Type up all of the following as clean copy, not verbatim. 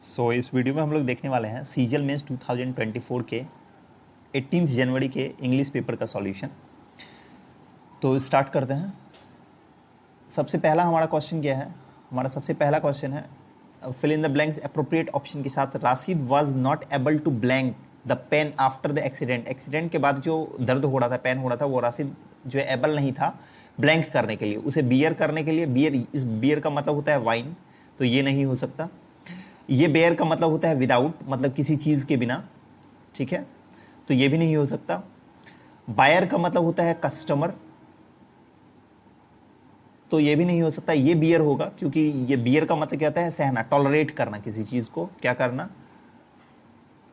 इस वीडियो में हम लोग देखने वाले हैं सीजीएल मेंस 2024 के 18 जनवरी के इंग्लिश पेपर का सॉल्यूशन। तो स्टार्ट करते हैं। सबसे पहला हमारा क्वेश्चन क्या है? हमारा सबसे पहला क्वेश्चन है fill in the blanks appropriate option के साथ Rashid was not able to blank the pain after the accident. Accident के बाद जो दर्द हो रहा था, पेन हो रहा था, वो राशिद जो है एबल नहीं था ब्लैंक करने के लिए, उसे बियर करने के लिए। बियर, इस बियर का मतलब होता है वाइन, तो ये नहीं हो सकता। ये बेयर का मतलब होता है विदाउट, मतलब किसी चीज़ के बिना, ठीक है, तो ये भी नहीं हो सकता। बायर का मतलब होता है कस्टमर, तो ये भी नहीं हो सकता। ये बियर होगा क्योंकि ये बियर का मतलब क्या होता है? सहना, टॉलरेट करना, किसी चीज़ को क्या करना?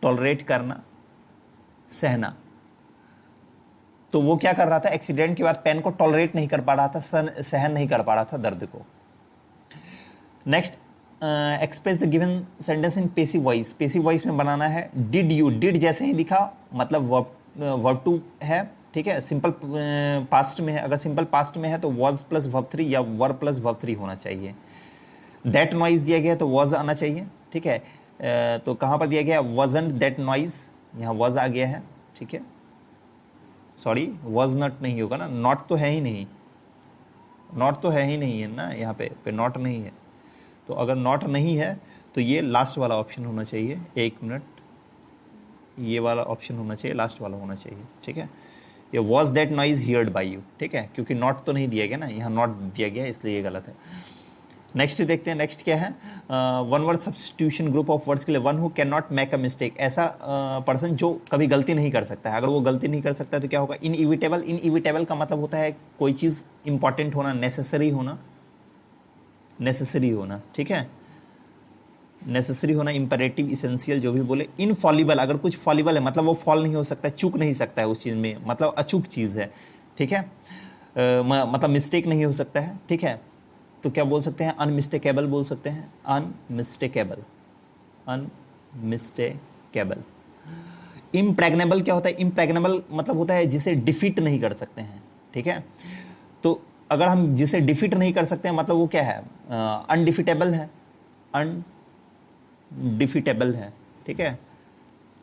टॉलरेट करना, सहना। तो वो क्या कर रहा था? एक्सीडेंट के बाद पेन को टॉलरेट नहीं कर पा रहा था, सहन नहीं कर पा रहा था दर्द को। Next, express the given sentence in passive voice. Passive voice में बनाना है डिड यू। डिड जैसे ही दिखा मतलब वर्ब टू है, ठीक है। सिंपल पास्ट में है, अगर सिंपल पास्ट में है तो वॉज प्लस वर्ब 3 या वर्ब प्लस वर्ब 3 होना चाहिए। दैट नॉइज दिया गया तो वॉज आना चाहिए, ठीक है। तो कहाँ पर दिया गया? वॉजंट दैट नॉइज, यहाँ वॉज आ गया है, ठीक है। सॉरी, वॉज नॉट नहीं होगा ना, नॉट तो है ही नहीं, नॉट तो है ही नहीं है ना, यहाँ पे नॉट नहीं है। तो अगर नॉट नहीं है तो ये लास्ट वाला ऑप्शन होना चाहिए। एक मिनट, ये वाला ऑप्शन होना चाहिए, लास्ट वाला होना चाहिए, ठीक है। ये was that noise heard by you, ठीक है, क्योंकि नॉट तो नहीं दिया गया ना, यहाँ नॉट दिया गया इसलिए ये गलत है। नेक्स्ट देखते हैं, नेक्स्ट क्या है? One word substitution, group of words के लिए one who can not make a mistake. ऐसा पर्सन जो कभी गलती नहीं कर सकता है। अगर वो गलती नहीं कर सकता है तो क्या होगा? इनइविटेबल। इनइविटेबल का मतलब होता है कोई चीज़ इंपॉर्टेंट होना, नेसेसरी होना, नेसेसरी होना, ठीक है, नेसेसरी होना, इंपरेटिव, इसेंशियल, जो भी बोले। इनफॉलिबल, अगर कुछ फॉलिबल है मतलब वो फॉल नहीं हो सकता, चूक नहीं सकता है उस चीज़ में, मतलब अचूक चीज़ है, ठीक है। मतलब मिस्टेक नहीं हो सकता है, ठीक है। तो क्या बोल सकते हैं? अनमिस्टेकेबल बोल सकते हैं, अनमिस्टेकेबल, अनमिस्टेकेबल। इम्प्रेग्नेबल क्या होता है? इम्प्रेग्नेबल मतलब होता है जिसे डिफीट नहीं कर सकते हैं, ठीक है। तो अगर हम जिसे डिफीट नहीं कर सकते हैं मतलब वो क्या है? अनडिफिटेबल है, अनडिफिटेबल है, ठीक है।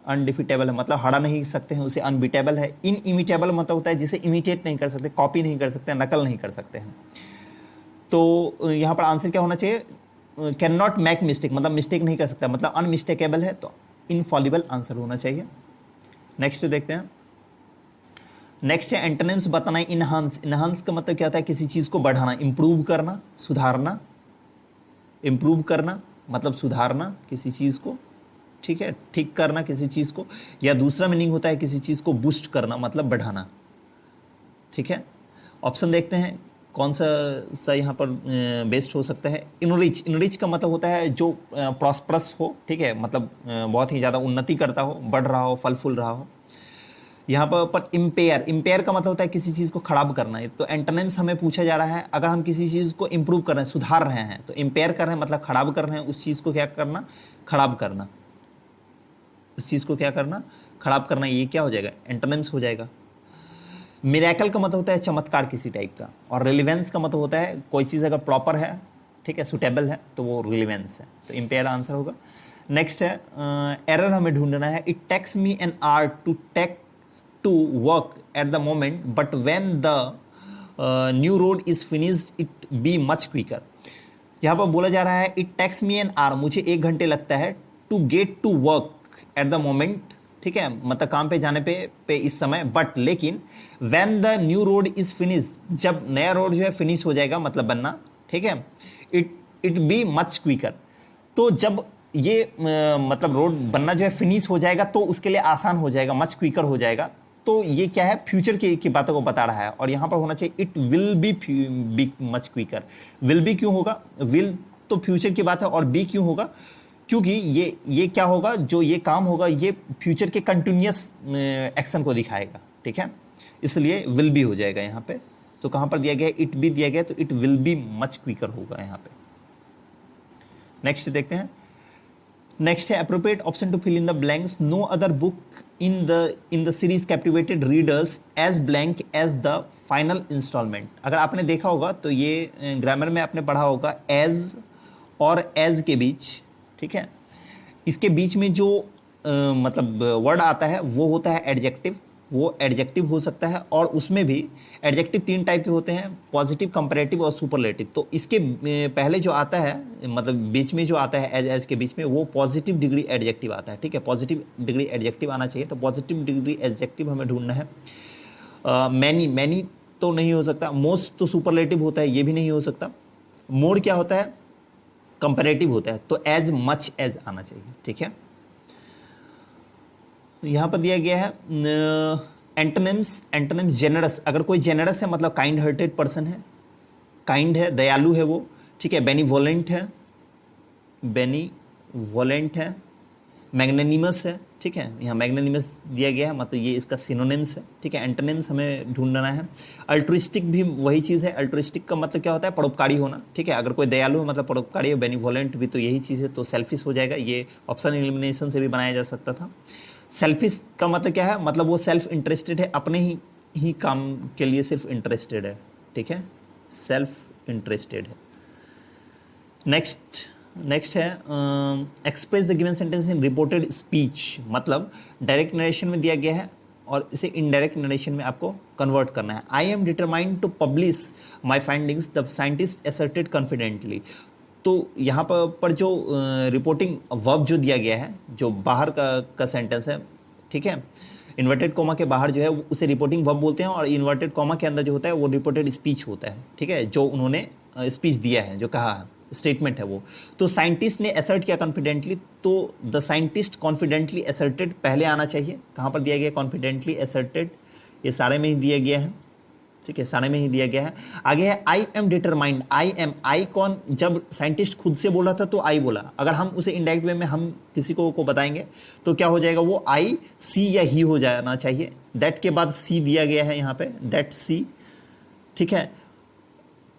अनडिफिटेबल है मतलब हरा नहीं सकते हैं उसे, अनबीटेबल है। इनइमिटेबल मतलब होता है जिसे इमिटेट नहीं कर सकते, कॉपी नहीं कर सकते, नकल नहीं कर सकते हैं। तो यहाँ पर आंसर क्या होना चाहिए? कैन नॉट मेक मिस्टेक, मतलब मिस्टेक नहीं कर सकता, मतलब अनमिस्टेकेबल है, तो इनफॉलिबल आंसर होना चाहिए। नेक्स्ट देखते हैं। नेक्स्ट है एंटोनिम्स बताना है। इनहांस। इनहांस का मतलब क्या होता है? किसी चीज़ को बढ़ाना, इंप्रूव करना, सुधारना। इंप्रूव करना मतलब सुधारना किसी चीज़ को, ठीक है, ठीक करना किसी चीज़ को। या दूसरा मीनिंग होता है किसी चीज़ को बूस्ट करना, मतलब बढ़ाना, ठीक है। ऑप्शन देखते हैं कौन सा यहाँ पर बेस्ट हो सकता है। इनरिच। इनरिच का मतलब होता है जो प्रॉस्परस हो, ठीक है, मतलब बहुत ही ज़्यादा उन्नति करता हो, बढ़ रहा हो, फल फूल रहा हो। यहाँ पर इम्पेयर। इम्पेयर का मतलब होता है किसी चीज़ को खराब करना है। तो एंटोनिम्स हमें पूछा जा रहा है, अगर हम किसी चीज़ को इंप्रूव कर रहे हैं, सुधार रहे हैं, तो इम्पेयर कर रहे हैं मतलब खराब कर रहे हैं उस चीज़ को, क्या करना? खराब करना। उस चीज़ को क्या करना? खराब करना। ये क्या हो जाएगा? एंटोनिम्स हो जाएगा। मिरेकल का मतलब होता है चमत्कार किसी टाइप का, और रिलेवेंस का मतलब होता है कोई चीज़ अगर प्रॉपर है, ठीक है, सुटेबल है, तो वो रिलेवेंस है। तो इम्पेयर आंसर होगा। नेक्स्ट है एरर हमें ढूंढना है। It takes me an hour to work at the moment but when the new road is finished it be much quicker. यहाँ पर बोला जा रहा है it takes me an hour, मुझे 1 घंटे लगता है, to get to work at the moment, ठीक है, मतलब काम पे जाने पे इस समय, बट लेकिन when the new road is finish, जब नया रोड जो है फिनिश हो जाएगा, मतलब बनना, ठीक है, इट बी मच क्विकर। तो जब ये मतलब रोड बनना जो है फिनिश हो जाएगा तो उसके लिए आसान हो जाएगा, मच क्विकर हो जाएगा। तो ये क्या है? फ्यूचर की बातों को बता रहा है, और यहाँ पर होना चाहिए it will be much quicker. Will be क्यों होगा? विल तो फ्यूचर की बात है, और बी क्यों होगा? क्योंकि ये क्या होगा? जो ये काम होगा ये फ्यूचर के कंटिन्यूअस एक्शन को दिखाएगा, ठीक है, इसलिए विल बी हो जाएगा यहाँ पे। तो कहाँ पर दिया गया? इट बी दिया गया, तो it will be much quicker होगा यहाँ पे। नेक्स्ट देखते हैं। नेक्स्ट है appropriate option to fill in the blanks. No other book in the series captivated readers as blank as the final installment. अगर आपने देखा होगा तो ये ग्रामर में आपने पढ़ा होगा एज और एज के बीच, ठीक है, इसके बीच में जो मतलब वर्ड आता है वो होता है एडजेक्टिव, वो एडजेक्टिव हो सकता है, और उसमें भी एडजेक्टिव 3 टाइप के होते हैं, पॉजिटिव, कंपैरेटिव और सुपरलेटिव। तो इसके पहले जो आता है, मतलब बीच में जो आता है एज के बीच में, वो पॉजिटिव डिग्री एडजेक्टिव आता है, ठीक है, पॉजिटिव डिग्री एडजेक्टिव आना चाहिए। तो पॉजिटिव डिग्री एडजेक्टिव हमें ढूंढना है। मैनी, मैनी तो नहीं हो सकता। मोस्ट तो सुपरलेटिव होता है, ये भी नहीं हो सकता। मोर क्या होता है? कंपैरेटिव होता है। तो एज मच एज आना चाहिए, ठीक है। यहां पर दिया गया है एंटोनिम्स, एंटोनिम्स जेनरस। अगर कोई जेनरस है मतलब काइंड हार्टेड पर्सन है, काइंड है, दयालु है वो, ठीक है। बेनीवोलेंट है, बेनीवोलेंट है। मैग्नेनिमस है, ठीक है, यहाँ मैग्नेनिमस दिया गया है, मतलब ये इसका सिनोनिम्स है, ठीक है। एंटोनिम्स हमें ढूंढना है। अल्ट्रुइस्टिक भी वही चीज़ है। अल्ट्रुइस्टिक का मतलब क्या होता है? परोपकारी होना, ठीक है। अगर कोई दयालु है मतलब परोपकारी है, बेनीवोलेंट भी तो यही चीज़ है, तो सेल्फिश हो जाएगा। ये ऑप्शन एलिमिनेशन से भी बनाया जा सकता था। सेल्फिश का मतलब क्या है? मतलब वो सेल्फ इंटरेस्टेड है, अपने ही काम के लिए सिर्फ इंटरेस्टेड है, ठीक है, सेल्फ इंटरेस्टेड है। नेक्स्ट है express the given sentence in reported speech. मतलब डायरेक्ट नरेशन में दिया गया है और इसे इनडायरेक्ट नरेशन में आपको कन्वर्ट करना है। I am determined to publish my findings, the scientist asserted confidently. तो यहाँ पर जो रिपोर्टिंग वर्ब जो दिया गया है, जो बाहर का सेंटेंस है, ठीक है, इन्वर्टेड कॉमा के बाहर जो है उसे रिपोर्टिंग वर्ब बोलते हैं, और इन्वर्टेड कॉमा के अंदर जो होता है वो रिपोर्टेड स्पीच होता है, ठीक है, जो उन्होंने स्पीच दिया है, जो कहा है, स्टेटमेंट है वो। तो साइंटिस्ट ने असर्ट किया कॉन्फिडेंटली, तो द साइंटिस्ट कॉन्फिडेंटली असर्टेड पहले आना चाहिए। कहाँ पर दिया गया? कॉन्फिडेंटली असर्टेड, ये सारे में ही दिया गया है, ठीक है, सारे में ही दिया गया है। आगे है I am determined. I am, I कौन? जब साइंटिस्ट खुद से बोला था तो आई बोला। अगर हम उसे इनडायरेक्ट वे में हम किसी को बताएंगे तो क्या हो जाएगा? वो आई, सी या ही हो जाना चाहिए। दैट के बाद सी दिया गया है यहाँ पे, दैट सी, ठीक है।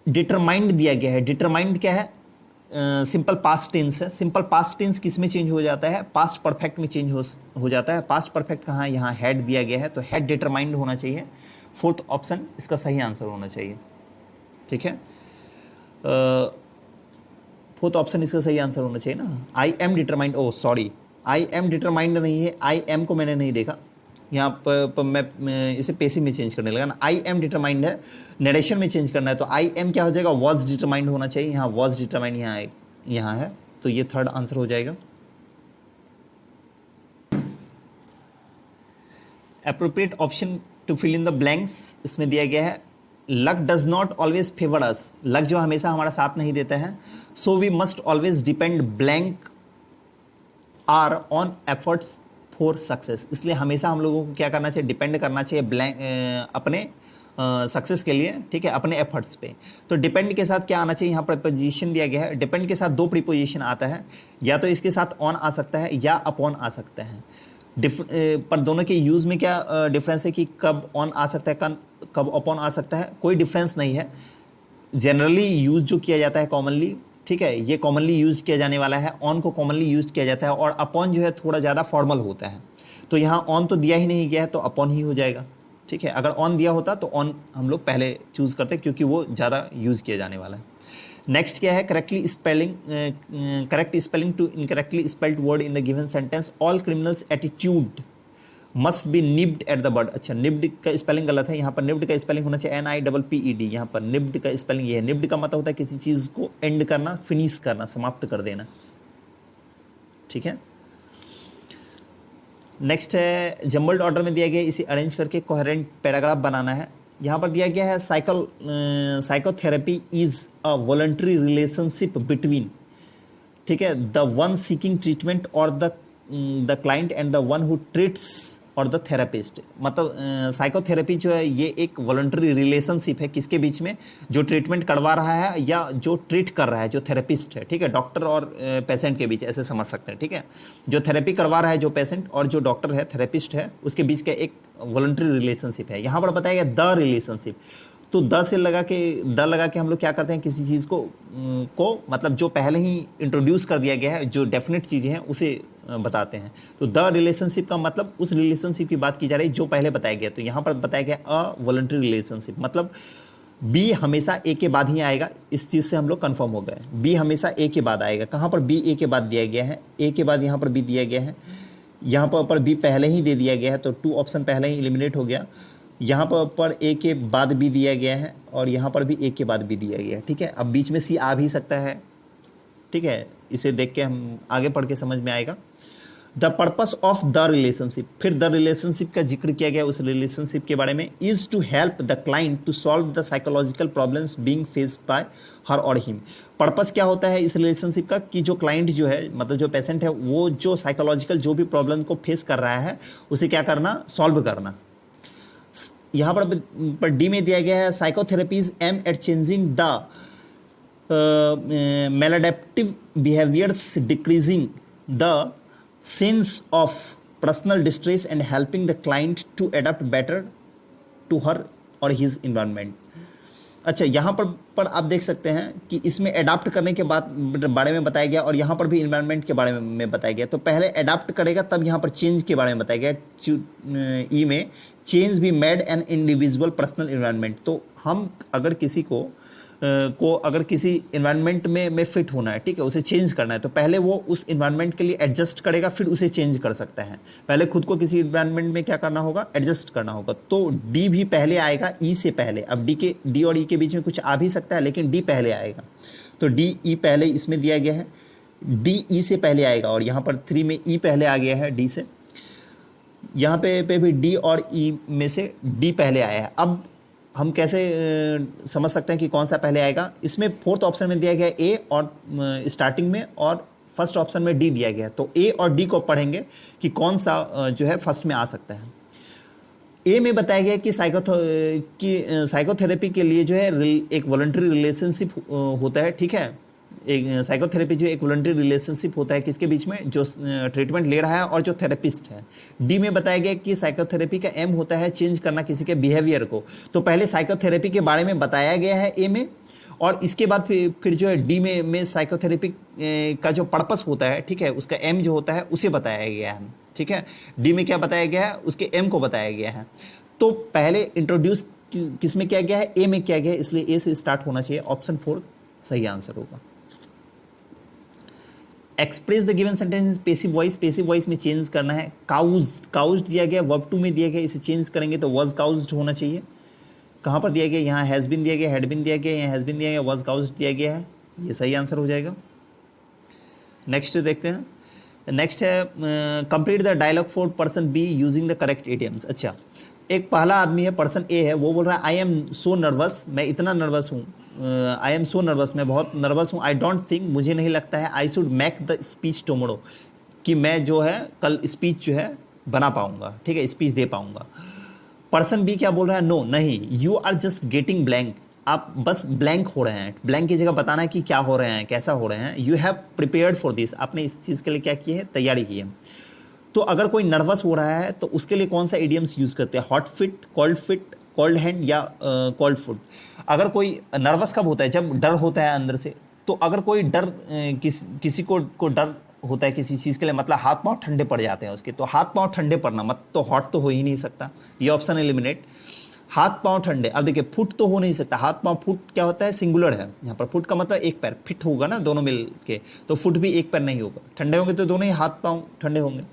डिटरमाइंड दिया गया है। डिटरमाइंड क्या है? सिंपल पास्ट टेंस है। सिंपल पास्ट टेंस किस में चेंज हो जाता है? पास्ट परफेक्ट में चेंज हो जाता है। पास्ट परफेक्ट कहाँ है? यहाँ हैड दिया गया है, तो हैड डिटरमाइंड होना चाहिए। फोर्थ ऑप्शन इसका सही आंसर होना चाहिए, ठीक है। फोर्थ ऑप्शन इसका सही आंसर होना चाहिए ना। I am determined, oh sorry, I am determined नहीं है, आई एम को मैंने नहीं देखा यहाँ पर मैं इसे पेसिव में चेंज करने लगा ना। आई एम डिटरमाइंड है, नरेशन में चेंज करना है, तो आई एम क्या हो जाएगा? वॉज डिटरमाइंड होना चाहिए। यहाँ वॉज डिटरमाइंड यहाँ है, तो ये थर्ड आंसर हो जाएगा। Appropriate option to fill in the blanks इसमें दिया गया है luck does not always favour us. Luck जो हमेशा हमारा साथ नहीं देता है। So we must always depend blank are on efforts for success. इसलिए हमेशा हम लोगों को क्या करना चाहिए? डिपेंड करना चाहिए ब्लैंक अपने सक्सेस के लिए, ठीक है, अपने एफर्ट्स पे। तो डिपेंड के साथ क्या आना चाहिए? यहाँ पर प्रीपोजिशन दिया गया है। डिपेंड के साथ 2 प्रीपोजिशन आता है, या तो इसके साथ ऑन आ सकता है या अपॉन आ सकता है। पर दोनों के यूज़ में क्या डिफरेंस है कि कब ऑन आ सकता है, कब अपॉन आ सकता है? कोई डिफरेंस नहीं है। जनरली यूज जो किया जाता है कॉमनली, ठीक है, ये कॉमनली यूज किया जाने वाला है। ऑन को कॉमनली यूज किया जाता है, और अपॉन जो है थोड़ा ज़्यादा फॉर्मल होता है। तो यहाँ ऑन तो दिया ही नहीं गया है, तो अपॉन ही हो जाएगा, ठीक है। अगर ऑन दिया होता तो ऑन हम लोग पहले चूज करते, क्योंकि वो ज़्यादा यूज किया जाने वाला है। नेक्स्ट क्या है? Correctly spelling, correct spelling to incorrectly spelled word in the given sentence. All criminals attitude must be nibbed at the bird. अच्छा, निब्ड का स्पेलिंग गलत है। यहाँ पर निब्ड का स्पेलिंग होना चाहिए NIPPED। यहाँ पर निब्ड का स्पेलिंग ये है। निब्ड का मतलब होता है किसी चीज़ को एंड करना, फिनिश करना, समाप्त कर देना, ठीक है। नेक्स्ट है जम्बल्ड ऑर्डर में दिया गया, इसे अरेंज करके कोहेरेंट पैराग्राफ बनाना है। यहाँ पर दिया गया है psychotherapy is a voluntary relationship between, ठीक है, द वन सीकिंग ट्रीटमेंट और the client and the one who treats और द थेरेपिस्ट। मतलब साइकोथेरेपी जो है ये एक वॉलंटरी रिलेशनशिप है, किसके बीच में? जो ट्रीटमेंट करवा रहा है या जो ट्रीट कर रहा है, जो थेरेपिस्ट है, ठीक है, डॉक्टर और पेशेंट के बीच, ऐसे समझ सकते हैं, ठीक है। जो थेरेपी करवा रहा है जो पेशेंट, और जो डॉक्टर है, थेरेपिस्ट है, उसके बीच का एक वॉलंटरी रिलेशनशिप है। यहाँ पर बताया गया द रिलेशनशिप। तो द लगा के हम लोग क्या करते हैं? किसी चीज़ को मतलब जो पहले ही इंट्रोड्यूस कर दिया गया है, जो डेफिनेट चीज़ें हैं उसे बताते हैं। तो द रिलेशनशिप का मतलब उस रिलेशनशिप की बात की जा रही है जो पहले बताया गया। तो यहाँ पर बताया गया अ वॉलंटरी रिलेशनशिप, मतलब बी हमेशा ए के बाद ही आएगा, इस चीज़ से हम लोग कंफर्म हो गए। बी हमेशा ए के बाद आएगा। कहाँ पर बी ए के बाद दिया गया है, ए के बाद यहाँ पर बी दिया गया है, यहाँ पर बी पहले ही दे दिया गया है, तो 2 ऑप्शन पहले ही एलिमिनेट हो गया। यहाँ पर ए के बाद बी दिया गया है और यहाँ पर भी ए के बाद बी दिया गया है, ठीक है। अब बीच में सी आ भी सकता है, ठीक है, इसे देख के हम आगे पढ़ के समझ में आएगा। The purpose of the relationship, फिर द रिलेशनशिप का जिक्र किया गया उस रिलेशनशिप के बारे में, is to help the client to solve the psychological problems being faced by her और हिम। पर्पस क्या होता है इस रिलेशनशिप का, कि जो क्लाइंट जो है, मतलब जो पेशेंट है, वो जो साइकोलॉजिकल जो भी प्रॉब्लम को फेस कर रहा है उसे क्या करना, सॉल्व करना। यहाँ पर डी में दिया गया है psychotherapies aim at changing the maladaptive behaviors, decreasing the sense of personal distress and helping the client to adapt better to her or his environment। अच्छा, यहाँ पर आप देख सकते हैं कि इसमें अडाप्ट करने के बारे में बताया गया और यहाँ पर भी इन्वायरमेंट के बारे में बताया गया। तो पहले अडाप्ट करेगा तब यहाँ पर चेंज के बारे में बताया गया। ई में चेंज भी made an individual personal environment. तो हम अगर किसी को अगर किसी इन्वायरमेंट में फिट होना है, ठीक है, उसे चेंज करना है, तो पहले वो उस इन्वायरमेंट के लिए एडजस्ट करेगा, फिर उसे चेंज कर सकता है। पहले खुद को किसी इन्वायरमेंट में क्या करना होगा, एडजस्ट करना होगा। तो डी भी पहले आएगा ई से पहले। अब डी और ई के बीच में कुछ आ भी सकता है, लेकिन डी पहले आएगा। तो डी ई पहले इसमें दिया गया है, डी ई से पहले आएगा और यहाँ पर 3 में ई पहले आ गया है डी से। यहाँ पे भी डी और ई में से डी पहले आया है। अब हम कैसे समझ सकते हैं कि कौन सा पहले आएगा, इसमें 4th ऑप्शन में दिया गया ए और स्टार्टिंग में, और फर्स्ट ऑप्शन में डी दिया गया। तो ए और डी को पढ़ेंगे कि कौन सा जो है फर्स्ट में आ सकता है। ए में बताया गया कि साइकोथेरेपी के लिए जो है एक वॉलंटरी रिलेशनशिप होता है, ठीक है। एक साइकोथेरेपी जो एक वॉलंटरी रिलेशनशिप होता है किसके बीच में, जो ट्रीटमेंट ले रहा है और जो थेरेपिस्ट है। डी में बताया गया कि साइकोथेरेपी का एम होता है चेंज करना किसी के बिहेवियर को। तो पहले साइकोथेरेपी के बारे में बताया गया है ए में, और इसके बाद फिर जो है डी में साइकोथेरेपी का जो पर्पस होता है, ठीक है, उसका एम जो होता है उसे बताया गया है, ठीक है। डी में क्या बताया गया है, उसके एम को बताया गया है। तो पहले इंट्रोड्यूस किस में किया गया है, ए में किया गया है, इसलिए ए से स्टार्ट होना चाहिए। ऑप्शन 4 सही आंसर होगा। Express the given sentence passive voice में चेंज करना है। काउज्ड दिया गया, वर्ब 2 में दिया गया, इसे चेंज करेंगे तो वाज काउज्ड होना चाहिए। कहाँ पर दिया गया, यहाँ हैज़ बिन दिया गया, हैड बिन दिया गया, यहाँ हैज़ बिन दिया गया, वाज काउज्ड दिया गया है, ये सही आंसर हो जाएगा। नेक्स्ट देखते हैं। नेक्स्ट है complete the dialogue for person B using the correct idioms. अच्छा, एक पहला आदमी है, पर्सन ए है, वो बोल रहा है आई एम सो नर्वस, मैं इतना नर्वस हूँ, आई एम सो नर्वस, मैं बहुत नर्वस हूँ। आई डोंट थिंक, मुझे नहीं लगता है, I should make the speech tomorrow, कि मैं जो है कल स्पीच जो है बना पाऊंगा, ठीक है, स्पीच दे पाऊंगा। पर्सन बी क्या बोल रहा है, नो नहीं, you are just getting blank, आप बस ब्लैंक हो रहे हैं। ब्लैंक की जगह बताना है कि क्या हो रहे हैं, कैसा हो रहे हैं। You have prepared for this, आपने इस चीज़ के लिए क्या किया है, तैयारी की है। तो अगर कोई नर्वस हो रहा है तो उसके लिए कौन सा इडियम्स यूज़ करते हैं, हॉट फिट, कोल्ड हैंड या कोल्ड फुट। अगर कोई नर्वस कब होता है, जब डर होता है अंदर से। तो अगर कोई डर किसी को डर होता है किसी चीज़ के लिए, मतलब हाथ पांव ठंडे पड़ जाते हैं उसके, तो हाथ पांव ठंडे पड़ना मत, तो हॉट तो हो ही नहीं सकता, ये ऑप्शन एलिमिनेट। हाथ पांव ठंडे, अब देखिए फुट तो हो नहीं सकता, हाथ पांव, फुट क्या होता है, सिंगुलर है यहाँ पर। फुट का मतलब एक पैर, फिट होगा ना दोनों मिल के, तो फुट भी एक पैर नहीं होगा। ठंडे होंगे तो दोनों ही हाथ पांव ठंडे होंगे।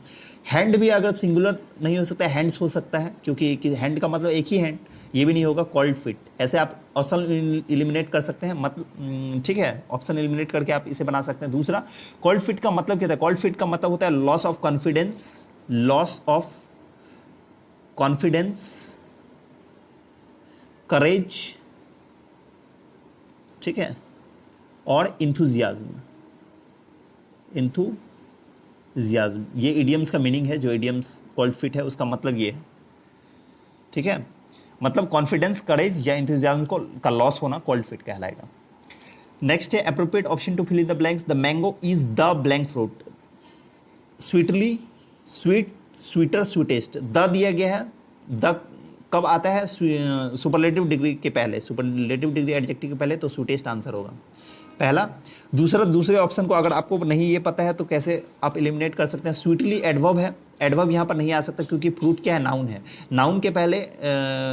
हैंड भी अगर सिंगुलर नहीं हो सकता, हैंड्स हो सकता है, क्योंकि हैंड का मतलब एक ही हैंड, ये भी नहीं होगा। कोल्ड फिट, ऐसे आप ऑप्शन एलिमिनेट कर सकते हैं, मतलब ठीक है, ऑप्शन एलिमिनेट करके आप इसे बना सकते हैं। दूसरा, कोल्ड फिट का मतलब क्या था, कोल्ड फिट का मतलब होता है loss of confidence, loss of confidence, courage, ठीक है, और इंथुजियाज्म। ये इडियम्स का मीनिंग है, जो इडियम्स कोल्ड फिट है उसका मतलब ये है, ठीक है, मतलब कॉन्फिडेंस, करेज या इंथुजियाज्म का लॉस होना कोल्ड फिट कहलाएगा। नेक्स्ट है appropriate option to fill in the blanks. The mango is the blank fruit, sweetly, sweet, sweeter, sweetest. The दिया गया है, द कब आता है, सुपरलेटिव डिग्री के पहले, सुपरलेटिव डिग्री एडजेक्टिव के पहले, तो स्वीटेस्ट आंसर होगा पहला। दूसरे ऑप्शन को अगर आपको नहीं ये पता है तो कैसे आप एलिमिनेट कर सकते हैं। स्वीटली एडवर्ब है, एडवर्ब यहाँ पर नहीं आ सकता क्योंकि फ्रूट क्या है, नाउन है। नाउन के पहले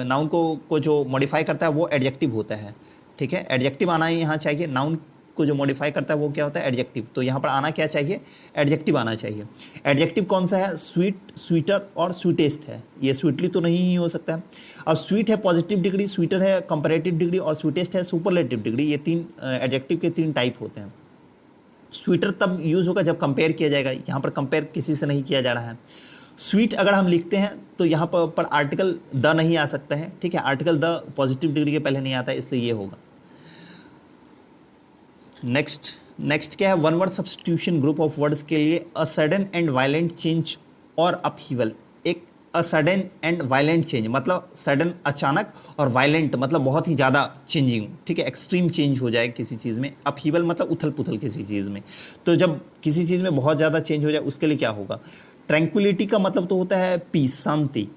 नाउन को जो मॉडिफाई करता है वो एडजेक्टिव होता है, ठीक है। एडजेक्टिव आना ही यहाँ चाहिए, नाउन को जो मॉडिफाई करता है वो क्या होता है, एडजेक्टिव। तो यहाँ पर आना क्या चाहिए, एडजेक्टिव आना चाहिए। एडजेक्टिव कौन सा है, स्वीट, स्वीटर और स्वीटेस्ट है। ये स्वीटली तो नहीं ही हो सकता है। अब स्वीट है पॉजिटिव डिग्री, स्वीटर है कंपैरेटिव डिग्री और स्वीटेस्ट है सुपरलेटिव डिग्री। ये तीन एडजेक्टिव के तीन टाइप होते हैं। स्वीटर तब यूज होगा जब कंपेयर किया जाएगा, यहाँ पर कंपेयर किसी से नहीं किया जा रहा है। स्वीट अगर हम लिखते हैं तो यहाँ पर आर्टिकल द नहीं आ सकता है, ठीक है। आर्टिकल द पॉजिटिव डिग्री के पहले नहीं आता है, इसलिए ये होगा। नेक्स्ट क्या है, one word substitution group of words के लिए a sudden and violent change और अपहीवल। एक a sudden and violent change मतलब सडन अचानक, और वायलेंट मतलब बहुत ही ज़्यादा चेंजिंग, ठीक है, एक्सट्रीम चेंज हो जाए किसी चीज़ में। अपहीवल मतलब उथल पुथल किसी चीज़ में। तो जब किसी चीज़ में बहुत ज़्यादा चेंज हो जाए उसके लिए क्या होगा। ट्रैंक्विलिटी का मतलब तो होता है पीस, शांति,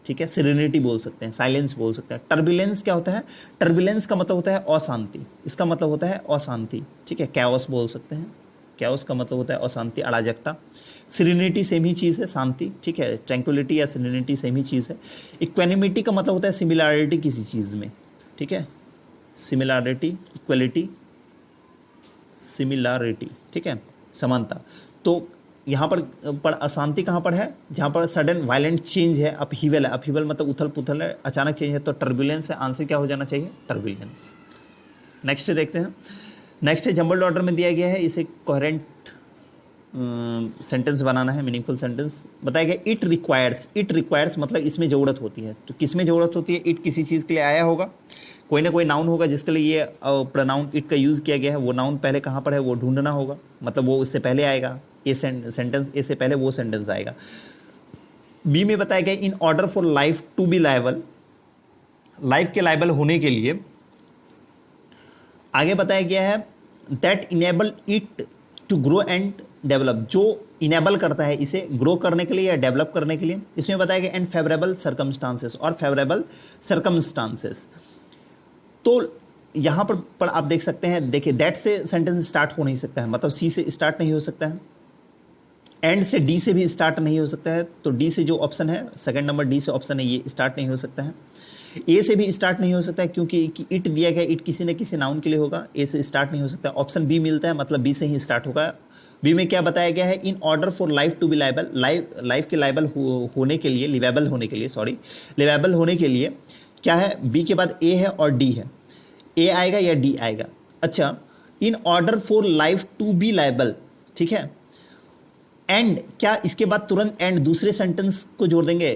ठीक है। सेरेनिटी बोल सकते हैं, साइलेंस बोल सकते हैं। टर्बुलेंस क्या होता है, टर्बुलेंस का मतलब होता है अशांति, इसका मतलब होता है अशांति, ठीक है। कैओस बोल सकते हैं, कैओस का मतलब होता है अशांति, अराजकता। सेरेनिटी सेम ही चीज़ है, शांति, ठीक है। ट्रैंक्विलिटी या सेरेनिटी सेम ही चीज़ है। इक्वेनिमिटी का मतलब होता है सिमिलैरिटी किसी चीज़ में, ठीक है। सिमिलैरिटी, इक्वलिटी, सिमिलैरिटी, ठीक है, समानता। तो यहाँ पर अशांति कहाँ पर है, जहाँ पर सडन वायलेंट चेंज है, अपहीवल है। अपहीवल मतलब उथल पुथल है, अचानक चेंज है, तो टर्बुलेंस है। आंसर क्या हो जाना चाहिए, टर्बुलेंस। नेक्स्ट देखते हैं। नेक्स्ट है जंबल्ड ऑर्डर में दिया गया है, इसे कोहेरेंट सेंटेंस बनाना है, मीनिंगफुल सेंटेंस बताया गया। इट रिक्वायर्स मतलब इसमें ज़रूरत होती है। तो किस में ज़रूरत होती है, इट किसी चीज़ के लिए आया होगा, कोई ना कोई नाउन होगा जिसके लिए ये प्रोनाउन इट का यूज़ किया गया है। वो नाउन पहले कहाँ पर है वो ढूंढना होगा, मतलब वो उससे पहले आएगा, ये सेंटेंस ए से पहले वो सेंटेंस आएगा। बी में बताया गया in order for life to be liable, life के लायबल होने के लिए। आगे बताया गया है that enable it to grow and develop, जो इनेबल करता है इसे ग्रो करने के लिए या डेवलप करने के लिए। इसमें बताया गया एंड फेवरेबल सर्कमस्टांसेस, और फेवरेबल सर्कमस्टांसेस। तो यहाँ पर आप देख सकते हैं, देखिए दैट से सेंटेंस स्टार्ट हो नहीं सकता है, मतलब सी से स्टार्ट नहीं हो सकता है। एंड से डी से भी स्टार्ट नहीं हो सकता है, तो डी से जो ऑप्शन है, सेकंड नंबर डी से ऑप्शन है, ये स्टार्ट नहीं हो सकता है। ए से भी स्टार्ट नहीं हो सकता है क्योंकि इट दिया गया, इट किसी न किसी नाउन के लिए होगा, ए से स्टार्ट नहीं हो सकता। ऑप्शन बी मिलता है, मतलब बी से ही स्टार्ट होगा। बी में क्या बताया गया है, in order for life to be liable, life के लाइबल होने के लिए, लिवेबल होने के लिए, लिवेबल होने के लिए क्या है, बी के बाद ए है और डी है। ए आएगा या डी आएगा। अच्छा, in order for life to be liable, ठीक है। एंड क्या इसके बाद तुरंत एंड दूसरे सेंटेंस को जोड़ देंगे,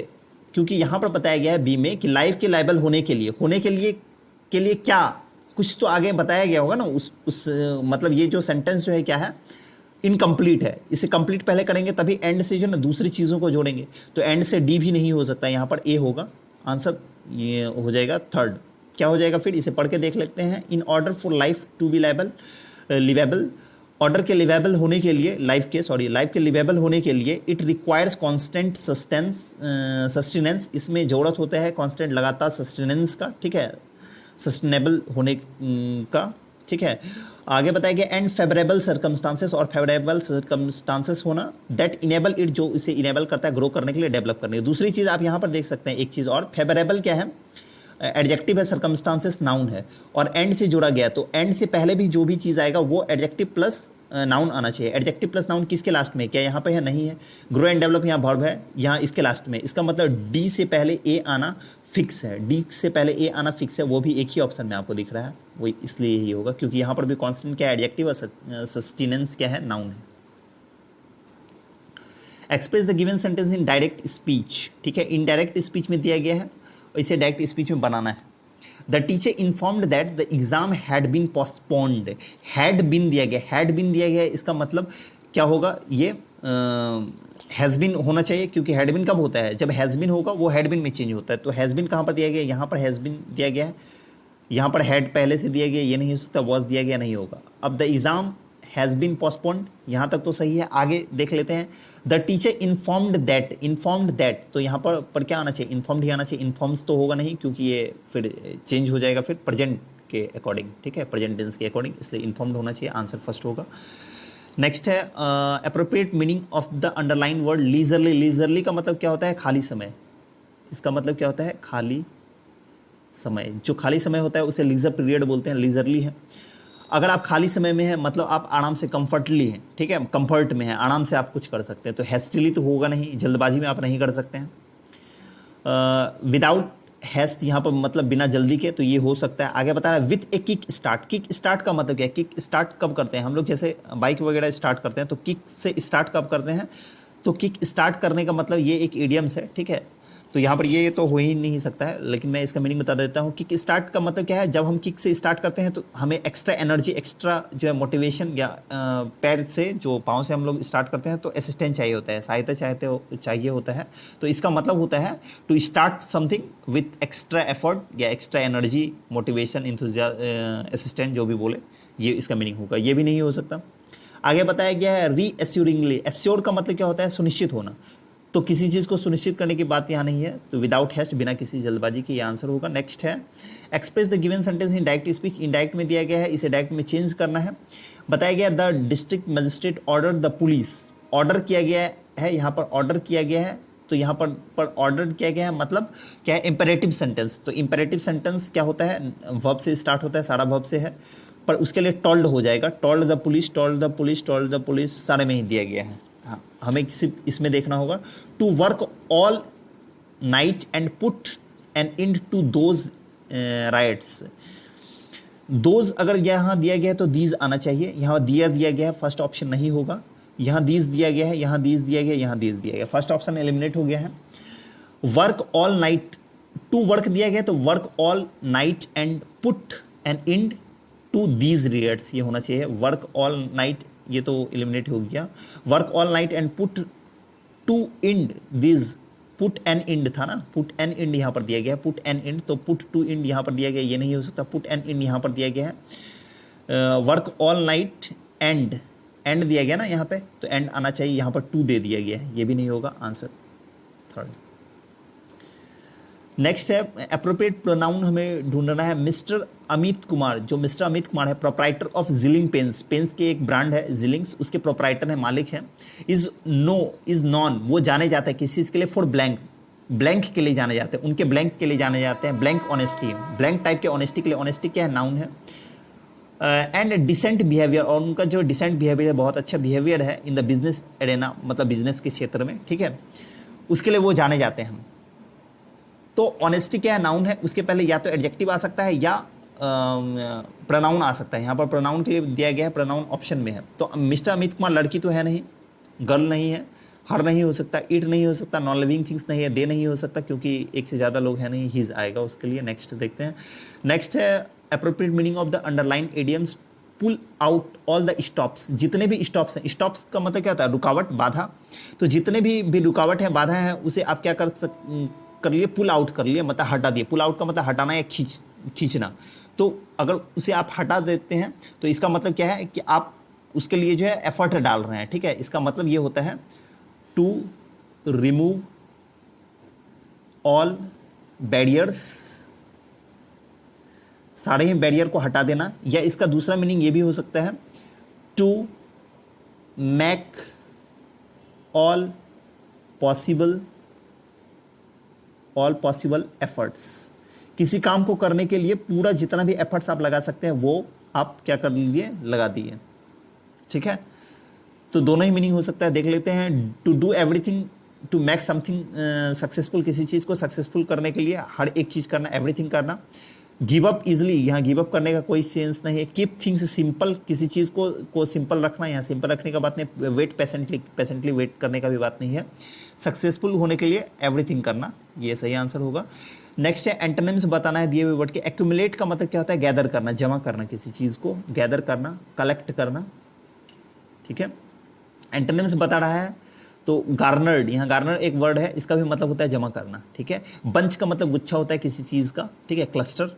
क्योंकि यहां पर बताया गया है बी में कि लाइफ के लायबल होने के लिए क्या कुछ तो आगे बताया गया होगा ना, उस मतलब ये जो सेंटेंस जो है क्या है, इनकम्प्लीट है। इसे कंप्लीट पहले करेंगे तभी एंड से जो ना दूसरी चीज़ों को जोड़ेंगे। तो एंड से डी भी नहीं हो सकता, यहाँ पर ए होगा। आंसर ये हो जाएगा थर्ड। क्या हो जाएगा फिर, इसे पढ़ के देख लेते हैं। In order for life to be livable, order के लिवेबल होने के लिए, लाइफ के लिवेबल होने के लिए इट रिक्वायर्स कांस्टेंट सस्टेनेंस, इसमें ज़रूरत होता है कांस्टेंट लगातार सस्टेनेंस का, ठीक है, सस्टेनेबल होने का, ठीक है। आगे बताया गया एंड फेवरेबल सर्कमस्टांसेस, और फेवरेबल सर्कमस्टांसेस होना दैट इनेबल इट, जो इसे इनेबल करता है ग्रो करने के लिए, डेवलप करने के लिए। दूसरी चीज़ आप यहाँ पर देख सकते हैं, एक चीज़ और, फेवरेबल क्या है, एडजेक्टिव है, सर्कमस्टांसेस नाउन है, और एंड से जुड़ा गया, तो एंड से पहले भी जो भी चीज़ आएगा वो एडजेक्टिव प्लस नाउन आना चाहिए। एडजेक्टिव प्लस नाउन किसके लास्ट में, क्या यहाँ पे है, नहीं है। ग्रो एंड डेवलप यहाँ वर्ब है, यहाँ इसके लास्ट में। इसका मतलब डी से पहले ए आना फिक्स है, डी से पहले ए आना फिक्स है, वो भी एक ही ऑप्शन में आपको दिख रहा है, वो इसलिए ही होगा क्योंकि यहाँ पर भी कॉन्स्टेंट क्या है, एडजेक्टिव, और सस्टेनेंस क्या है, नाउन है। Express the given sentence in direct speech, ठीक है। इनडायरेक्ट स्पीच में दिया गया है, इसे डायरेक्ट स्पीच में बनाना है। The teacher informed that the exam had been postponed, had been दिया गया, इसका मतलब क्या होगा, ये हैज़ बीन होना चाहिए, क्योंकि हैड बीन कब होता है, जब हैज़ बीन होगा वो हैड बीन में चेंज होता है। तो हैज़ बीन कहाँ पर दिया गया, यहाँ पर हैज़ बीन दिया गया है, यहाँ पर हैड पहले से दिया गया, ये नहीं हो सकता, वॉज दिया गया, नहीं होगा। अब the exam has been postponed, यहाँ तक तो सही है। आगे देख लेते हैं, द टीचर इन्फॉर्म्ड दैट, तो यहाँ पर क्या आना चाहिए, इन्फॉर्म्ड ही आना चाहिए। इन्फॉर्म्स तो होगा नहीं क्योंकि ये फिर चेंज हो जाएगा फिर प्रेजेंट के अकॉर्डिंग, ठीक है, प्रेजेंट टेंस के अकॉर्डिंग, इसलिए इन्फॉर्म्ड होना चाहिए। आंसर फर्स्ट होगा। नेक्स्ट है appropriate meaning of the underline word leisurely. Leisurely का मतलब क्या होता है? खाली समय। इसका मतलब क्या होता है? खाली समय। जो खाली समय होता है उसे लीजर पीरियड बोलते हैं, लीजरली है। अगर आप खाली समय में हैं मतलब आप आराम से कंफर्टली हैं, ठीक है, कंफर्ट में हैं, आराम से आप कुछ कर सकते हैं। तो हेस्टिली तो होगा नहीं, जल्दबाजी में आप नहीं कर सकते हैं। विदाउट हैस्ट यहाँ पर मतलब बिना जल्दी के, तो ये हो सकता है। आगे बता रहा है with a kick start. Kick start का मतलब क्या है? किक स्टार्ट कब करते हैं हम लोग? जैसे बाइक वगैरह स्टार्ट करते हैं तो किक से स्टार्ट कब करते हैं? तो किक स्टार्ट करने का मतलब ये एक इडियम्स है, ठीक है। तो यहाँ पर ये तो हो ही नहीं सकता है, लेकिन मैं इसका मीनिंग बता देता हूँ। किक स्टार्ट का मतलब क्या है? जब हम किक से स्टार्ट करते हैं तो हमें एक्स्ट्रा एनर्जी, एक्स्ट्रा जो है मोटिवेशन, या पैर से, जो पाँव से हम लोग स्टार्ट करते हैं तो असिस्टेंट चाहिए होता है, सहायता चाहिए होता है। तो इसका मतलब होता है to start something with extra effort या एक्स्ट्रा एनर्जी, मोटिवेशन, असिस्टेंट, जो भी बोले, ये इसका मीनिंग होगा। ये भी नहीं हो सकता। आगे बताया गया है रीएस्योरिंगली। एस्योर का मतलब क्या होता है? सुनिश्चित होना। तो किसी चीज़ को सुनिश्चित करने की बात यहाँ नहीं है, तो विदाउट हैस्ट, बिना किसी जल्दबाजी के, ये आंसर होगा। नेक्स्ट है express the given sentence in direct speech. Indirect में दिया गया है, इसे डायरेक्ट में चेंज करना है। बताया गया the district magistrate order the police. Order किया गया है, यहाँ पर ऑर्डर किया गया है, तो यहाँ पर ऑर्डर किया गया है मतलब क्या है? Imperative sentence. तो इंपेरेटिव सेंटेंस क्या होता है? वर्ब से स्टार्ट होता है, सारा वर्ब से है, पर उसके लिए टोल्ड हो जाएगा। Told the police, told the police, told the police, सारे में ही दिया गया है। हाँ, हमें सिर्फ इसमें देखना होगा to work all night and put an end to those rights. Those अगर यहाँ दिया गया है तो दीज आना चाहिए, यहाँ दिया गया है, फर्स्ट ऑप्शन नहीं होगा। यहाँ दीज दिया गया है, यहाँ दीज दिया गया, यहाँ दीज दिया गया, फर्स्ट ऑप्शन एलिमिनेट हो गया है। Work all night, to work दिया गया तो work all night and put an end to these rates, ये होना चाहिए। वर्क ऑल नाइट, ये तो एलिमिनेट हो गया। Work all night and put to end these, put an end था ना, पुट एन एंड यहाँ पर दिया गया है, पुट एन एंड, तो पुट टू एंड यहाँ पर दिया गया, ये नहीं हो सकता। पुट एन एंड यहाँ पर दिया गया है। Work all night and, and दिया गया ना यहाँ पे, तो एंड आना चाहिए, यहाँ पर टू दे दिया गया है, ये भी नहीं होगा, आंसर थर्ड। नेक्स्ट है अप्रोप्रिएट प्रोनाउन हमें ढूंढना है। मिस्टर अमित कुमार, जो मिस्टर अमित कुमार है, प्रोप्राइटर ऑफ जिलिंग पेन्स, पेन्स के एक ब्रांड है जिलिंग्स, उसके प्रोप्राइटर है, मालिक है। इज नॉन, वो जाने जाते हैं किस चीज़ के लिए? फॉर ब्लैंक, ब्लैंक के लिए जाने जाते हैं, उनके ब्लैंक के लिए जाने जाते हैं। ब्लैंक ऑनेस्टी, ब्लैंक टाइप के ऑनेस्टी के लिए। ऑनेस्टी क्या है? नाउन है। एंड डिसेंट बिहेवियर, और उनका जो डिसेंट बिहेवियर है, बहुत अच्छा बिहेवियर है इन द बिजनेस एरेना, मतलब बिजनेस के क्षेत्र में, ठीक है, उसके लिए वो जाने जाते हैं। तो ऑनेस्टी क्या है? नाउन है, उसके पहले या तो एडजेक्टिव आ सकता है या प्रोनाउन आ सकता है। यहाँ पर प्रोनाउन के लिए दिया गया है, प्रोनाउन ऑप्शन में है। तो मिस्टर अमित कुमार लड़की तो है नहीं, गर्ल नहीं है, हर नहीं हो सकता, इट नहीं हो सकता, नॉन लिविंग थिंग्स नहीं है, दे नहीं हो सकता, क्योंकि एक से ज़्यादा लोग हैं नहीं, हीज आएगा उसके लिए। नेक्स्ट देखते हैं। नेक्स्ट है appropriate meaning of the underline idioms. Pull out all the stops, जितने भी स्टॉप्स हैं, स्टॉप्स का मतलब क्या होता है? रुकावट, बाधा। तो जितने भी रुकावट है, बाधा है, उसे आप क्या कर लिए? पुल आउट कर लिए, मतलब हटा दिए। पुल आउट का मतलब हटाना या खींचना। तो अगर उसे आप हटा देते हैं तो इसका मतलब क्या है? कि आप उसके लिए जो है एफर्ट डाल रहे हैं, ठीक है। इसका मतलब ये होता है टू रिमूव ऑल बैरियर्स, सारे ही बैरियर को हटा देना। या इसका दूसरा मीनिंग ये भी हो सकता है to make all possible efforts, किसी काम को करने के लिए पूरा जितना भी एफर्ट्स आप लगा सकते हैं वो आप क्या कर लीजिए? लगा दिए, ठीक है। तो दोनों ही मीनिंग हो सकता है, देख लेते हैं। To do everything to make something successful, किसी चीज़ को सक्सेसफुल करने के लिए हर एक चीज़ करना, एवरीथिंग करना। गिव अप इजली, यहाँ गिव अप करने का कोई सेंस नहीं है। कीप थिंग्स सिंपल, किसी चीज़ को सिंपल रखना, यहाँ सिंपल रखने का बात नहीं। वेट पेशेंटली वेट करने का भी बात नहीं है। सक्सेसफुल होने के लिए एवरीथिंग करना, ये सही आंसर होगा। नेक्स्ट है एंटोनिम्स बताना है दिए हुए वर्ड के। एक्यूमुलेट का मतलब क्या होता है? गैदर करना, जमा करना, किसी चीज़ को गैदर करना, कलेक्ट करना, ठीक है। एंटोनिम्स बता रहा है तो गार्नर्ड, यहाँ गार्नर एक वर्ड है, इसका भी मतलब होता है जमा करना, ठीक है। बंच का मतलब गुच्छा होता है किसी चीज़ का, ठीक है, क्लस्टर।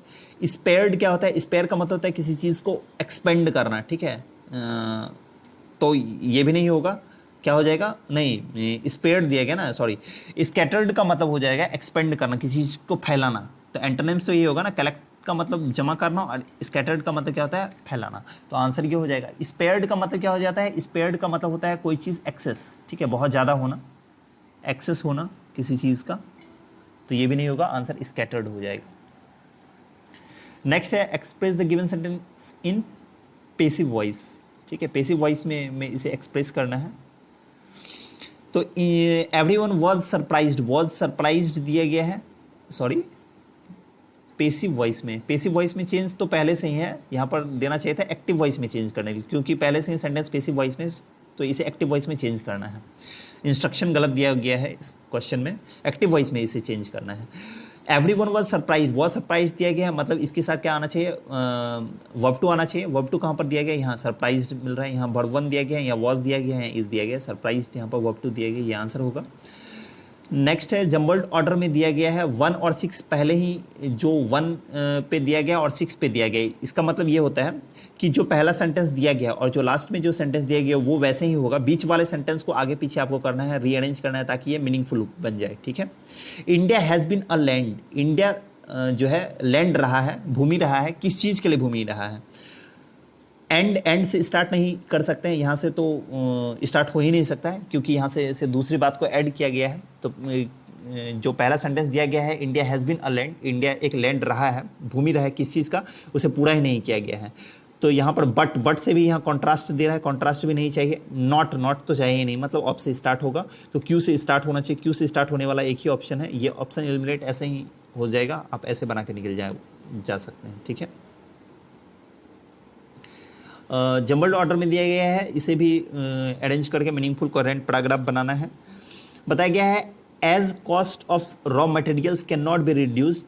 स्पेयर्ड क्या होता है? स्पेयर का मतलब होता है किसी चीज़ को एक्सपेंड करना, ठीक है। तो ये भी नहीं होगा, क्या हो जाएगा? नहीं, स्पेयर्ड दिया गया ना, सॉरी। स्कैटर्ड का मतलब हो जाएगा एक्सपेंड करना, किसी चीज़ को फैलाना। तो एंटोनिम्स तो ये होगा ना, कलेक्ट का मतलब जमा करना और स्कैटर्ड का मतलब क्या होता है, फैलाना। तो आंसर ये हो जाएगा। स्पेयर्ड का मतलब क्या हो जाता है, स्पेयर्ड का मतलब होता है कोई चीज़ एक्सेस, ठीक है, बहुत ज़्यादा होना, एक्सेस होना किसी चीज़ का, तो ये भी नहीं होगा, आंसर स्कैटर्ड हो जाएगा। नेक्स्ट है express the given sentence in passive voice, ठीक है, पेसिव वॉइस में इसे एक्सप्रेस करना है। तो एवरीवन वाज सरप्राइज्ड दिया गया है, सॉरी पेसिव वॉइस में चेंज तो पहले से ही है, यहाँ पर देना चाहिए था एक्टिव वॉइस में चेंज करने के लिए, क्योंकि पहले से ही सेंटेंस पेसिव वॉइस में, तो इसे एक्टिव वॉइस में चेंज करना है। इंस्ट्रक्शन गलत दिया गया है इस क्वेश्चन में, एक्टिव वॉइस में इसे चेंज करना है। एवरीवन वाज सरप्राइज दिया गया है, मतलब इसके साथ क्या आना चाहिए, वर्ब टू आना चाहिए। वर्ब टू कहाँ पर दिया गया, यहाँ सरप्राइज्ड मिल रहा है, यहाँ वर्ब वन दिया गया है, यहाँ वॉज दिया गया है, इस दिया गया है, सरप्राइज्ड यहाँ पर वर्ब टू दिया गया, ये आंसर होगा। नेक्स्ट है जम्बल्ड ऑर्डर में दिया गया है 1 और 6, पहले ही जो 1 पे दिया गया और 6 पे दिया गया। इसका मतलब ये होता है कि जो पहला सेंटेंस दिया गया और जो लास्ट में जो सेंटेंस दिया गया वो वैसे ही होगा, बीच वाले सेंटेंस को आगे पीछे आपको करना है, रीअरेंज करना है ताकि ये मीनिंगफुल बन जाए, ठीक है। India has been a land, India जो है लैंड रहा है, भूमि रहा है, किस चीज़ के लिए भूमि रहा है। एंड से स्टार्ट नहीं कर सकते हैं, यहाँ से तो स्टार्ट हो ही नहीं सकता है, क्योंकि यहाँ से दूसरी बात को ऐड किया गया है। तो जो पहला सेंटेंस दिया गया है India has been a land, India एक लैंड रहा है, भूमि रहा है किस चीज़ का, उसे पूरा ही नहीं किया गया है। तो यहाँ पर बट से भी यहाँ कॉन्ट्रास्ट दे रहा है, कॉन्ट्रास्ट भी नहीं चाहिए। नॉट तो चाहिए ही नहीं, मतलब ऑफ से स्टार्ट होगा, तो क्यू से स्टार्ट होना चाहिए, क्यू से स्टार्ट होने वाला एक ही ऑप्शन है, ये ऑप्शन एलिमिनेट ऐसे ही हो जाएगा, आप ऐसे बना के निकल जा सकते हैं, ठीक है। जंबल्ड ऑर्डर में दिया गया है, इसे भी अरेंज करके मीनिंगफुल कोहेरेंट पैराग्राफ बनाना है। बताया गया है as cost of raw materials can not be reduce,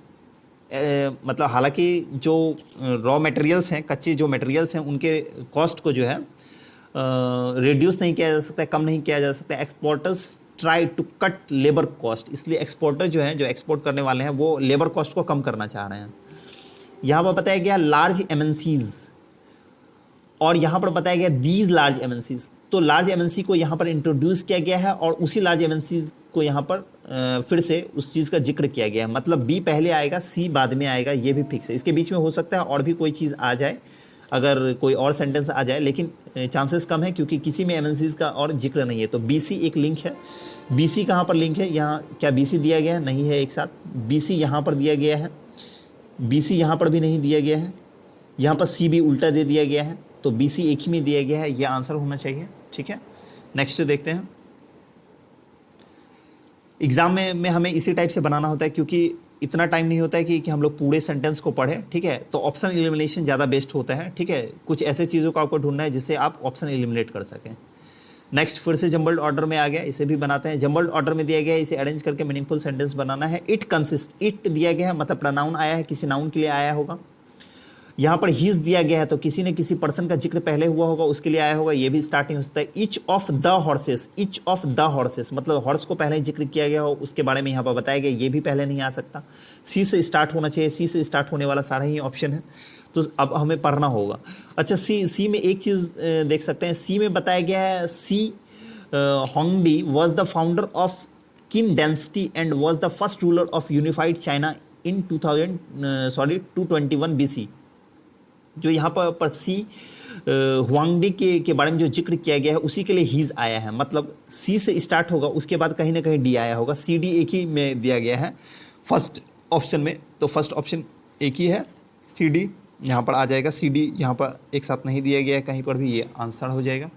मतलब हालांकि जो रॉ मटेरियल्स हैं, कच्चे जो मटेरियल्स हैं, उनके कॉस्ट को जो है रिड्यूस नहीं किया जा सकता, कम नहीं किया जा सकता। Exporters try to cut labour cost, इसलिए एक्सपोर्टर जो है, जो एक्सपोर्ट करने वाले हैं, वो लेबर कॉस्ट को कम करना चाह रहे हैं। यहाँ पर बताया गया लार्ज एमएनसीज, और यहाँ पर बताया गया दीज लार्ज एमएनसीज, तो लार्ज एमएनसी को यहाँ पर इंट्रोड्यूस किया गया है और उसी लार्ज एमएनसीज को यहाँ पर फिर से उस चीज़ का जिक्र किया गया है, मतलब बी पहले आएगा सी बाद में आएगा, ये भी फिक्स है। इसके बीच में हो सकता है और भी कोई चीज़ आ जाए, अगर कोई और सेंटेंस आ जाए, लेकिन चांसेस कम है क्योंकि किसी में एमएनसीज का और जिक्र नहीं है। तो बीसी एक लिंक है, बीसी कहाँ पर लिंक है, यहाँ क्या बीसी दिया गया है, नहीं है एक साथ, बीसी यहाँ पर दिया गया है, बीसी यहाँ पर भी नहीं दिया गया है, यहाँ पर सी भी उल्टा दे दिया गया है, तो बीसी एक ही में दिया गया है, ये आंसर होना चाहिए, ठीक है। नेक्स्ट देखते हैं। एग्जाम में हमें इसी टाइप से बनाना होता है, क्योंकि इतना टाइम नहीं होता है कि हम लोग पूरे सेंटेंस को पढ़ें, ठीक है। तो ऑप्शन एलिमिनेशन ज़्यादा बेस्ट होता है, ठीक है। कुछ ऐसे चीज़ों को आपको ढूंढना है जिससे आप ऑप्शन एलिमिनेट कर सकें। नेक्स्ट फिर से जंबल्ड ऑर्डर में आ गया, इसे भी बनाते हैं। जंबल्ड ऑर्डर में दिया गया है, इसे अरेंज करके मीनिंगफुल सेंटेंस बनाना है। इट कंसिस्ट, इट दिया गया है मतलब प्रोनाउन आया है, किसी नाउन के लिए आया होगा। यहाँ पर हिज दिया गया है तो किसी ने किसी पर्सन का जिक्र पहले हुआ होगा, उसके लिए आया होगा, ये भी स्टार्टिंग हो सकता है। Each of the horses, each of the horses मतलब हॉर्स को पहले जिक्र किया गया हो, उसके बारे में यहाँ पर बताया गया, ये भी पहले नहीं आ सकता। सी से स्टार्ट होना चाहिए, सी से स्टार्ट होने वाला सारा ही ऑप्शन है, तो अब हमें पढ़ना होगा। अच्छा, सी में एक चीज़ देख सकते हैं, सी में बताया गया है Shi Huangdi was the founder of Qin dynasty and was the first ruler of unified China in 221 BC। जो यहाँ पर सी हुआंगडी के बारे में जो जिक्र किया गया है उसी के लिए हीज आया है, मतलब सी से स्टार्ट होगा, उसके बाद कहीं ना कहीं डी आया होगा। सी डी एक ही में दिया गया है फर्स्ट ऑप्शन में, तो फर्स्ट ऑप्शन एक ही है, सी डी यहाँ पर आ जाएगा। सी डी यहाँ पर एक साथ नहीं दिया गया है कहीं पर भी, ये आंसर हो जाएगा।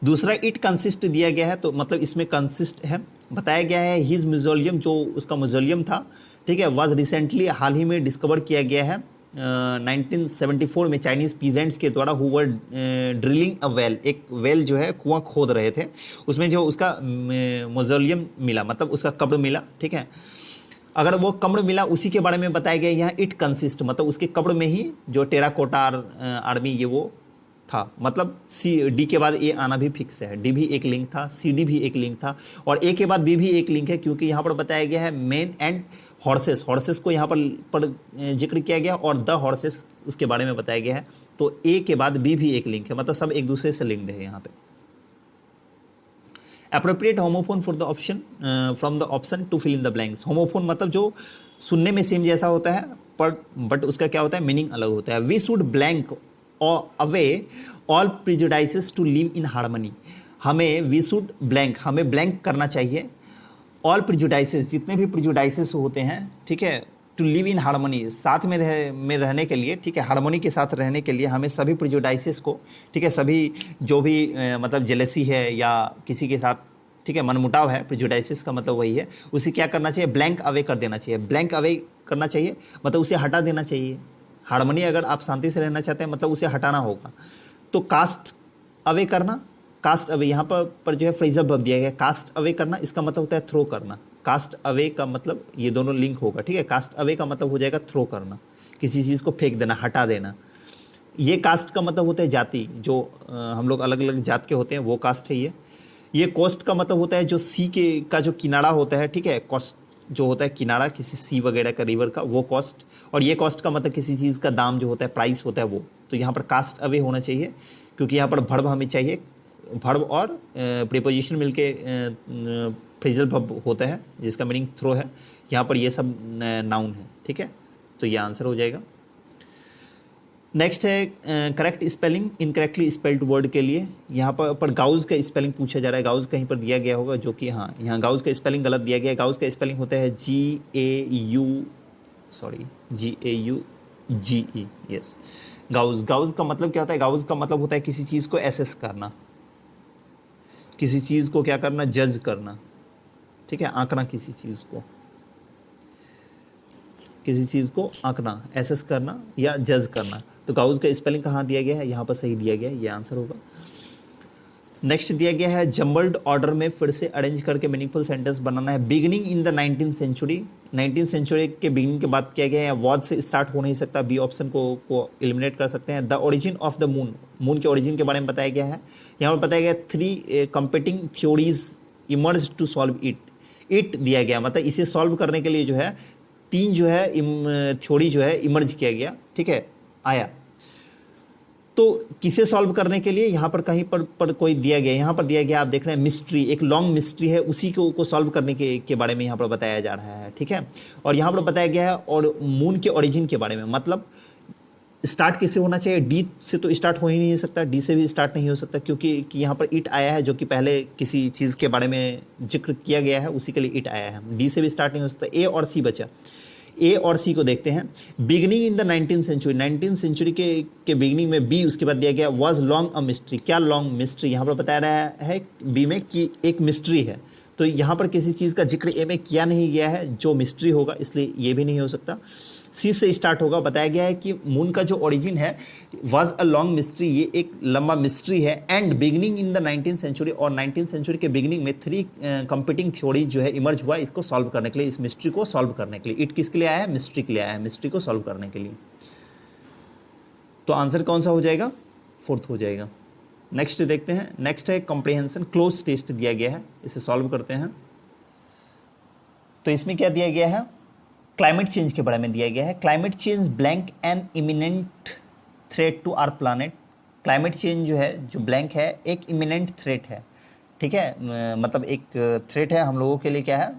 दूसरा इट कंसिस्ट दिया गया है, तो मतलब इसमें कंसिस्ट है। बताया गया है हिज म्यूजियम, जो उसका म्यूजियम था, ठीक है, वाज रिसेंटली हाल ही में डिस्कवर किया गया है 1974 में चाइनीज़ पीजेंट्स के द्वारा who were drilling a well, एक वेल जो है कुआं खोद रहे थे, उसमें जो उसका म्यूजियम मिला, मतलब उसका कब्र मिला, ठीक है। अगर वो कब्र मिला उसी के बारे में बताया गया यहाँ इट कंसिस्ट, मतलब उसके कब्र में ही जो टेराकोटा आर्मी ये वो था, मतलब सी डी के बाद ए आना भी फिक्स है। डी भी एक लिंक था, सी डी भी एक लिंक था, और ए के बाद बी भी एक लिंक है, क्योंकि यहाँ पर बताया गया है मेन एंड हॉर्सेस, हॉर्सेस को यहाँ पर जिक्र किया गया और द हॉर्सेस उसके बारे में बताया गया है, तो ए के बाद बी भी एक लिंक है, मतलब सब एक दूसरे से लिंक्ड है यहाँ पे। Appropriate homophone for the option from the option to fill in the blanks. Homophone मतलब जो सुनने में सेम जैसा होता है पर बट उसका क्या होता है, मीनिंग अलग होता है। We should blank away all prejudices to live in harmony. हमें वी शुड ब्लैंक, हमें ब्लैंक करना चाहिए ऑल प्रिजुडाइसेस, जितने भी प्रिजुडाइसेस होते हैं, ठीक है, टू लिव इन हार्मनी, साथ में रहने के लिए, ठीक है, हार्मनी के साथ रहने के लिए हमें सभी प्रिजुडाइसेस को, ठीक है, सभी जो भी मतलब जेलसी है या किसी के साथ, ठीक है, मनमुटाव है, प्रिजुडाइसेस का मतलब वही है, उसे क्या करना चाहिए, ब्लैंक अवे कर देना चाहिए। ब्लैंक अवे करना चाहिए मतलब उसे हटा देना चाहिए। हार्मनी अगर आप शांति से रहना चाहते हैं मतलब उसे हटाना होगा। तो कास्ट अवे करना, कास्ट अवे यहाँ पर जो है फ्रेजल वर्ब दिया गया है, कास्ट अवे करना, इसका मतलब होता है थ्रो करना। कास्ट अवे का मतलब ये दोनों लिंक होगा, ठीक है। कास्ट अवे का मतलब हो जाएगा थ्रो करना, किसी चीज़ को फेंक देना, हटा देना। ये कास्ट का मतलब होता है जाति, जो हम लोग अलग अलग जात के होते हैं वो कास्ट है ये कोस्ट का मतलब होता है जो सी के का जो किनारा होता है, ठीक है, कोस्ट जो होता है किनारा किसी सी वगैरह का, रिवर का, वो कॉस्ट। और ये कॉस्ट का मतलब किसी चीज़ का दाम जो होता है, प्राइस होता है वो। तो यहाँ पर कास्ट अवे होना चाहिए क्योंकि यहाँ पर वर्ब हमें चाहिए, वर्ब और प्रीपोजिशन मिलके फ्रेजल वर्ब होता है जिसका मीनिंग थ्रो है। यहाँ पर ये सब नाउन है, ठीक है, तो ये आंसर हो जाएगा। नेक्स्ट है correct spelling incorrectly spelled word के लिए। यहाँ पर गाउज का स्पेलिंग पूछा जा रहा है। गाउज कहीं पर दिया गया होगा जो कि हाँ, यहाँ गाउज का स्पेलिंग गलत दिया गया है। गाउज का स्पेलिंग होता है GAUGE, यस। गाउज, गाउज का मतलब क्या होता है, गाउज का मतलब होता है किसी चीज़ को एसेस करना, किसी चीज़ को क्या करना, जज करना, ठीक है, आंकना, किसी चीज़ को, किसी चीज़ को आंकना, एसेस करना या जज करना। तो गाउज का स्पेलिंग कहाँ दिया गया है, यहाँ पर सही दिया गया है, ये आंसर होगा। नेक्स्ट दिया गया है जम्बल्ड ऑर्डर में फिर से अरेंज करके मीनिंगफुल सेंटेंस बनाना है। Beginning in the 19th century, 19th century के बिगिनिंग के बाद किया गया है। वॉज से स्टार्ट हो नहीं सकता, बी ऑप्शन को एलिमिनेट कर सकते हैं। The origin of the moon, moon के ओरिजिन के बारे में बताया गया है। यहाँ पर बताया गया 3 competing theories emerge to solve it दिया गया, मतलब इसे सॉल्व करने के लिए जो है 3 जो है थ्योरी जो है इमर्ज किया गया, ठीक है, आया। तो किसे सॉल्व करने के लिए, यहाँ पर कहीं पर कोई दिया गया, यहाँ पर दिया गया, आप देख रहे हैं मिस्ट्री, एक लॉन्ग मिस्ट्री है, उसी को सॉल्व करने के बारे में यहाँ पर बताया जा रहा है, ठीक है। और यहाँ पर बताया गया है और मून के ओरिजिन के बारे में, मतलब स्टार्ट किससे होना चाहिए, डी से तो स्टार्ट हो ही नहीं सकता, डी से भी स्टार्ट नहीं हो सकता क्योंकि यहाँ पर इट आया है जो कि पहले किसी चीज़ के बारे में जिक्र किया गया है, उसी के लिए इट आया है। डी से भी स्टार्ट नहीं हो सकता, ए और सी बचा। ए और सी को देखते हैं। Beginning in the 19th century, 19th century के बिगिनिंग में बी, उसके बाद दिया गया वाज लॉन्ग अ मिस्ट्री। क्या लॉन्ग मिस्ट्री, यहाँ पर बताया रहा है बी में कि एक मिस्ट्री है, तो यहाँ पर किसी चीज़ का जिक्र ए में किया नहीं गया है जो मिस्ट्री होगा, इसलिए ये भी नहीं हो सकता। सी से स्टार्ट होगा, बताया गया है कि मून का जो ओरिजिन है वाज अ लॉन्ग मिस्ट्री, ये एक लंबा मिस्ट्री है। And beginning in the 19th century, और 19th सेंचुरी के बिगिनिंग में 3 कंपीटिंग थ्योरी जो है इमर्ज हुआ इसको सॉल्व करने के लिए, इस मिस्ट्री को सॉल्व करने के लिए। इट किसके लिए आया है, मिस्ट्री के लिए आया है, मिस्ट्री को सॉल्व करने के लिए। तो आंसर कौन सा हो जाएगा, 4th हो जाएगा। नेक्स्ट देखते हैं। नेक्स्ट है कॉम्प्रिहेंशन क्लोज टेस्ट दिया गया है, इसे सॉल्व करते हैं। तो इसमें क्या दिया गया है, क्लाइमेट चेंज के बारे में दिया गया है। Climate change blank an imminent threat to our planet. Climate change जो है, जो ब्लैंक है, एक इमिनेंट थ्रेट है, ठीक है, मतलब एक थ्रेट है हम लोगों के लिए। क्या है,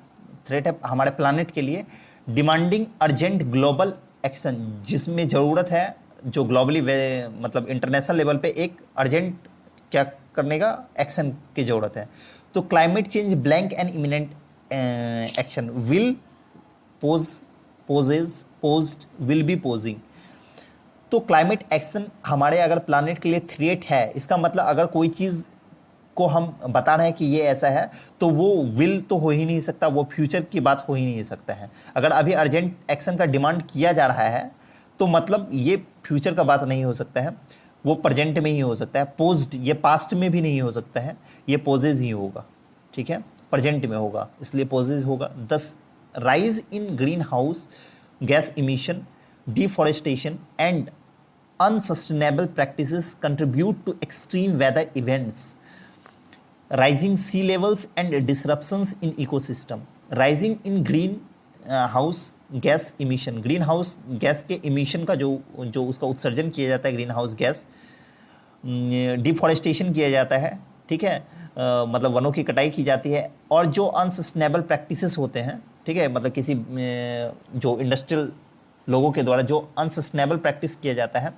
थ्रेट है हमारे प्लानट के लिए। डिमांडिंग अर्जेंट ग्लोबल एक्शन, जिसमें ज़रूरत है जो ग्लोबली मतलब इंटरनेशनल लेवल पे एक अर्जेंट क्या करने का, एक्शन की ज़रूरत है। तो climate change blank an imminent action will posed will be posing. तो क्लाइमेट एक्शन हमारे अगर प्लानेट के लिए थ्रेट है, इसका मतलब अगर कोई चीज़ को हम बता रहे हैं कि ये ऐसा है तो वो विल तो हो ही नहीं सकता, वो फ्यूचर की बात हो ही नहीं सकता है। अगर अभी अर्जेंट एक्शन का डिमांड किया जा रहा है तो मतलब ये फ्यूचर का बात नहीं हो सकता है, वो प्रेजेंट में ही हो सकता है। पोज्ड, ये पास्ट में भी नहीं हो सकता है, ये पोजेज ही होगा, ठीक है, प्रेजेंट में होगा, इसलिए पोजेज होगा। 10 rise in greenhouse gas emission, deforestation and unsustainable practices contribute to extreme weather events, rising sea levels and disruptions in ecosystem. Rising in greenhouse gas emission, green house gas के emission का जो उसका उत्सर्जन किया जाता है, green house gas, deforestation किया जाता है, ठीक है, मतलब वनों की कटाई की जाती है, और जो अनसस्टेनेबल प्रैक्टिसेस होते हैं, ठीक है, मतलब किसी जो इंडस्ट्रियल लोगों के द्वारा जो अनसस्टेनेबल प्रैक्टिस किया जाता है,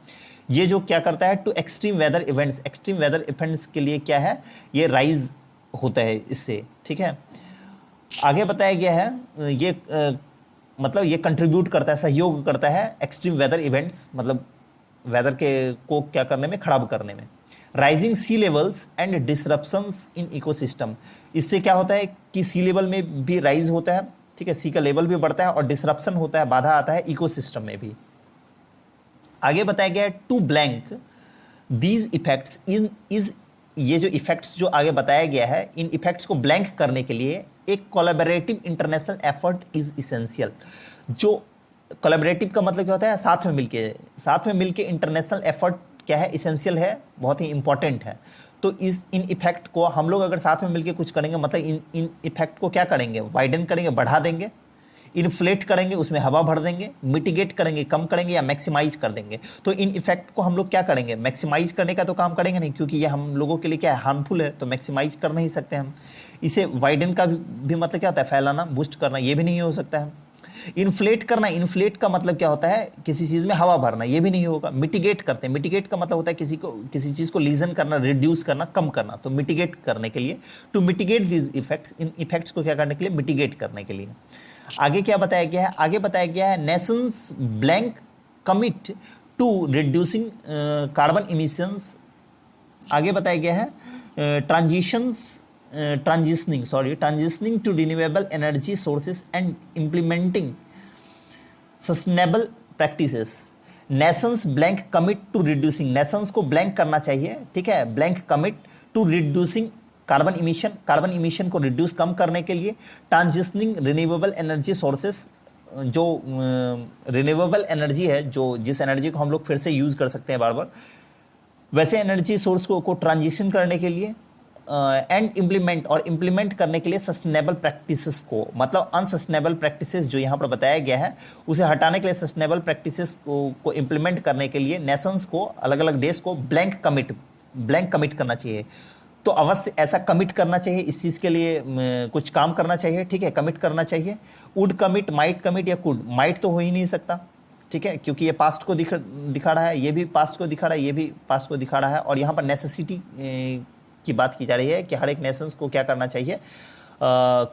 ये जो क्या करता है, to extreme weather events, extreme weather events के लिए क्या है, ये राइज होता है इससे, ठीक है। आगे बताया गया है ये मतलब ये कंट्रीब्यूट करता है, सहयोग करता है एक्सट्रीम वेदर इवेंट्स, मतलब वेदर के को क्या करने में, खराब करने में। Rising sea levels and disruptions in ecosystem, इससे क्या होता है कि सी लेवल में भी राइज होता है, ठीक है, सी का लेवल भी बढ़ता है, और डिसरप्शन होता है, बाधा आता है इकोसिस्टम में भी। आगे बताया गया है to blank these effects in is, ये जो इफेक्ट्स जो आगे बताया गया है, इन इफेक्ट्स को ब्लैंक करने के लिए एक collaborative international effort is essential. जो कोलैबोरेटिव का मतलब क्या होता है, साथ में मिलके इंटरनेशनल एफर्ट क्या है, इसेंशियल है, बहुत ही इंपॉर्टेंट है। तो इन इफेक्ट को हम लोग अगर साथ में मिलके कुछ करेंगे, मतलब इन इफेक्ट को क्या करेंगे, वाइडन करेंगे, बढ़ा देंगे, इन्फ्लेट करेंगे, उसमें हवा भर देंगे, मिटिगेट करेंगे, कम करेंगे, या मैक्सिमाइज कर देंगे। तो इन इफेक्ट को हम लोग क्या करेंगे, मैक्सिमाइज करने का तो काम करेंगे नहीं, क्योंकि ये हम लोगों के लिए क्या है, हार्मफुल है, तो मैक्सिमाइज कर नहीं सकते हम। इसे वाइडन का भी मतलब क्या होता है, फैलाना, बूस्ट करना, ये भी नहीं हो सकता है। इन्फ्लेट करना, इन्फ्लेट का मतलब क्या होता है, किसी चीज़ में हवा भरना, ये भी नहीं होगा। मिटिगेट करते हैं, मिटिगेट का मतलब होता है किसी चीज़ को लीजन करना, रिड्यूस करना, कम करना। तो मिटिगेट करने के लिए, टू मिटिगेट दिस इफेक्ट्स, इन इफेक्ट्स को क्या करने के लिए, मिटिगेट करने के लिए। आगे क्या बताया गया है, आगे बताया गया है nations blank commit to reducing carbon emissions. आगे बताया गया है transitioning to renewable energy sources and implementing sustainable practices. Nations blank commit to reducing, nations को ब्लैंक करना चाहिए, ठीक है, blank commit to reducing carbon emission को रिड्यूस, कम करने के लिए। ट्रांजिशनिंग रिन्यूएबल एनर्जी सोर्सेस, जो रिन्यूएबल एनर्जी है, जो जिस एनर्जी को हम लोग फिर से यूज़ कर सकते हैं बार बार, वैसे एनर्जी सोर्स को ट्रांजिशन करने के लिए, एंड इम्प्लीमेंट करने के लिए सस्टेनेबल प्रैक्टिसेस को, मतलब अनसस्टेनेबल प्रैक्टिसेस जो यहाँ पर बताया गया है, उसे हटाने के लिए, सस्टेनेबल प्रैक्टिसेस को इम्प्लीमेंट करने के लिए नेशंस को, अलग अलग देश को ब्लैंक कमिट करना चाहिए। तो अवश्य ऐसा कमिट करना चाहिए, इस चीज़ के लिए कुछ काम करना चाहिए, ठीक है, कमिट करना चाहिए। वुड कमिट, माइट कमिट, या कुड, माइट तो हो ही नहीं सकता, ठीक है, क्योंकि ये पास्ट को दिखा रहा है, ये भी पास्ट को दिखा रहा है, ये भी पास्ट को दिखा रहा है। और यहाँ पर नेसेसिटी की बात की जा रही है कि हर एक नेशंस को क्या करना चाहिए,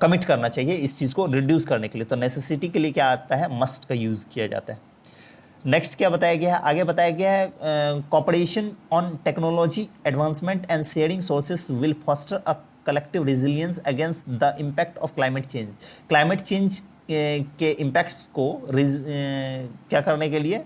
कमिट करना चाहिए इस चीज़ को रिड्यूस करने के लिए। तो नेसेसिटी के लिए क्या आता है, मस्ट का यूज़ किया जाता है। नेक्स्ट क्या बताया गया है, आगे बताया गया है cooperation on technology advancement and sharing sources will foster a collective resilience against the impact of climate change. Climate change के इम्पैक्ट्स को क्या करने के लिए,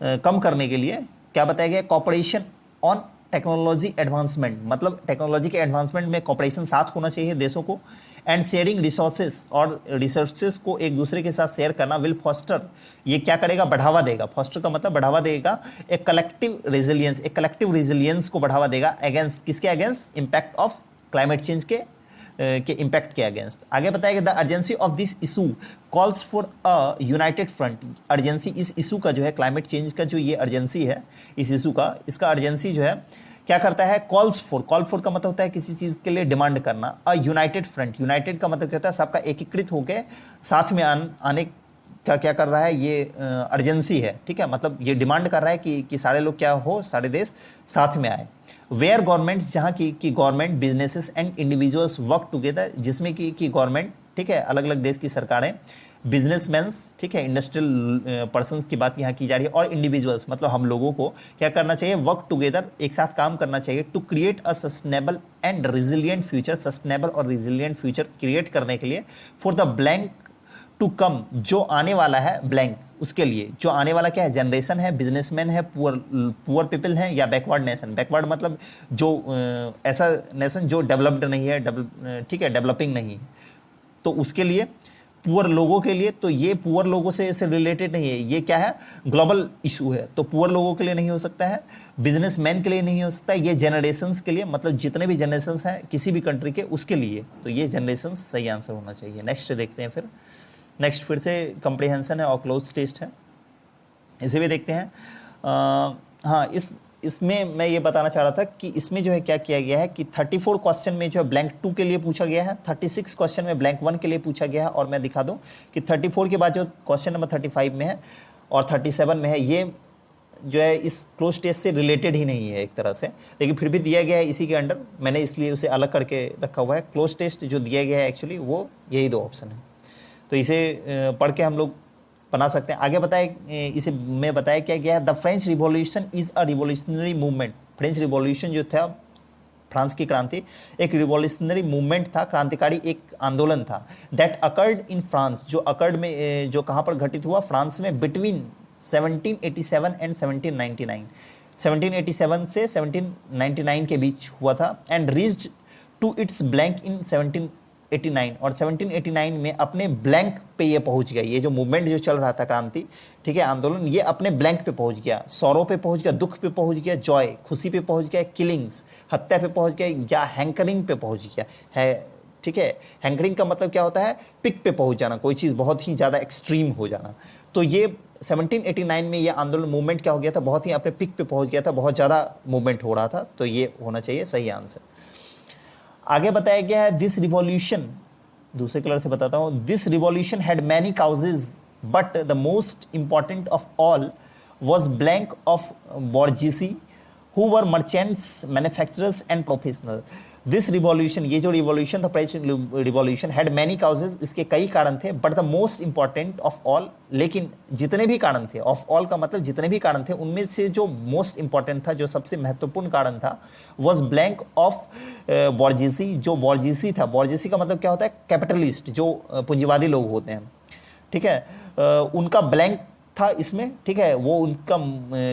कम करने के लिए क्या बताया गया, कॉपरेशन ऑन टेक्नोलॉजी एडवांसमेंट, मतलब टेक्नोलॉजी के एडवांसमेंट में कॉपरेशन साथ होना चाहिए देशों को। एंड शेयरिंग रिसोर्सेस, और रिसोर्सेस को एक दूसरे के साथ शेयर करना, विल फॉस्टर, ये क्या करेगा, बढ़ावा देगा। फॉस्टर का मतलब बढ़ावा देगा, एक कलेक्टिव रेजिलियंस को बढ़ावा देगा, अगेंस्ट किसके, against impact of climate change के इम्पैक्ट के अगेंस्ट। आगे बताएगा the urgency of this issue calls for a United front. Urgency इस इशू का जो है, क्लाइमेट चेंज का जो ये अर्जेंसी है, इस इशू का, इसका अर्जेंसी जो है क्या करता है, कॉल फॉर का मतलब होता है किसी चीज़ के लिए डिमांड करना। अ यूनाइटेड फ्रंट, यूनाइटेड का मतलब क्या होता है, सबका एकीकृत होकर साथ में आने का क्या कर रहा है, ये अर्जेंसी है, ठीक है, मतलब ये डिमांड कर रहा है कि सारे लोग क्या हो, सारे देश साथ में आए। वेयर गवर्नमेंट्स, जहाँ की government, businesses and individuals work together, जिसमें कि गवर्नमेंट, ठीक है, अलग अलग देश की सरकारें, बिजनेसमैन्स, ठीक है, इंडस्ट्रियल पर्सन्स की बात यहाँ की जा रही है, और इंडिविजुअल्स मतलब हम लोगों को क्या करना चाहिए, वर्क टुगेदर, एक साथ काम करना चाहिए, to create a sustainable and resilient future, sustainable और रिजिलियंट फ्यूचर क्रिएट करने के लिए, for the blank to come, जो आने वाला है, ब्लैंक, उसके लिए जो आने वाला क्या है, जनरेशन है, बिजनेसमैन है, पुअर पीपल है, या बैकवर्ड नेशन। बैकवर्ड मतलब जो ऐसा नेशन जो डेवलप्ड नहीं है, ठीक है, डेवलपिंग नहीं है, तो उसके लिए, पुअर लोगों के लिए। तो ये पुअर लोगों से रिलेटेड नहीं है, ये क्या है, ग्लोबल इशू है, तो पुअर लोगों के लिए नहीं हो सकता है, बिजनेसमैन के लिए नहीं हो सकता है, ये जनरेशंस के लिए, मतलब जितने भी जनरेशंस हैं किसी भी कंट्री के, उसके लिए। तो ये जनरेशंस सही आंसर होना चाहिए। नेक्स्ट देखते हैं फिर, नेक्स्ट फिर से कंप्रीहेंशन है और क्लोज टेस्ट है, इसे भी देखते हैं। हाँ, इसमें मैं ये बताना चाह रहा था कि इसमें जो है क्या किया गया है कि 34 क्वेश्चन में जो है ब्लैंक 2 के लिए पूछा गया है, 36 क्वेश्चन में ब्लैंक 1 के लिए पूछा गया है। और मैं दिखा दूं कि 34 के बाद जो क्वेश्चन नंबर 35 में है और 37 में है, ये जो है इस क्लोज टेस्ट से रिलेटेड ही नहीं है एक तरह से, लेकिन फिर भी दिया गया है इसी के अंडर, मैंने इसलिए उसे अलग करके रखा हुआ है। क्लोज टेस्ट जो दिया गया है एक्चुअली वो यही 2 ऑप्शन है, तो इसे पढ़ के हम लोग बना सकते हैं। आगे बताए इसे में बताया क्या गया है, the French revolution is a revolutionary movement. French revolution जो था, फ्रांस की क्रांति एक रिवॉल्यूशनरी मूवमेंट था, क्रांतिकारी एक आंदोलन था। दैट अकर्ड इन फ्रांस, जो अकर्ड में जो कहाँ पर घटित हुआ, फ्रांस में, बिटवीन 1787 एंड 1799, 1787 से 1799 के बीच हुआ था। And reached to its blank in 1789, और 1789 में अपने ब्लैंक पे ये पहुंच गया। ये जो मूवमेंट जो चल रहा था, क्रांति, ठीक है, आंदोलन, ये अपने ब्लैंक पे पहुंच गया, सौरों पे पहुंच गया, दुख पे पहुंच गया, जॉय, खुशी पे पहुंच गया, किलिंग्स, हत्या पे पहुंच गया, या हैंकरिंग पे पहुंच गया है। ठीक है, हैंकरिंग का मतलब क्या होता है, पिक पे पहुंच जाना, कोई चीज़ बहुत ही ज़्यादा एक्सट्रीम हो जाना। तो ये 1789 में ये आंदोलन मूवमेंट क्या हो गया था, बहुत ही अपने पिक पे पहुंच गया था, बहुत ज़्यादा मूवमेंट हो रहा था। तो ये होना चाहिए सही आंसर। आगे बताया गया है, दिस रिवॉल्यूशन, दूसरे कलर से बताता हूं, this revolution had many causes but the most important of all was blank of bourgeoisie who were merchants, manufacturers and professional. This revolution, ये जो रिवॉल्यूशन था, French revolution, had many causes, इसके कई कारण थे, but the most important of all, लेकिन जितने भी कारण थे, ऑफ ऑल का मतलब जितने भी कारण थे, उनमें से जो मोस्ट इंपॉर्टेंट था, जो सबसे महत्वपूर्ण कारण था, वॉज ब्लैंक ऑफ बॉर्जिसी। जो बॉर्जिसी था, बॉर्जिसी का मतलब क्या होता है, कैपिटलिस्ट, जो पूंजीवादी लोग होते हैं, ठीक है, उनका ब्लैंक था इसमें, ठीक है, वो उनका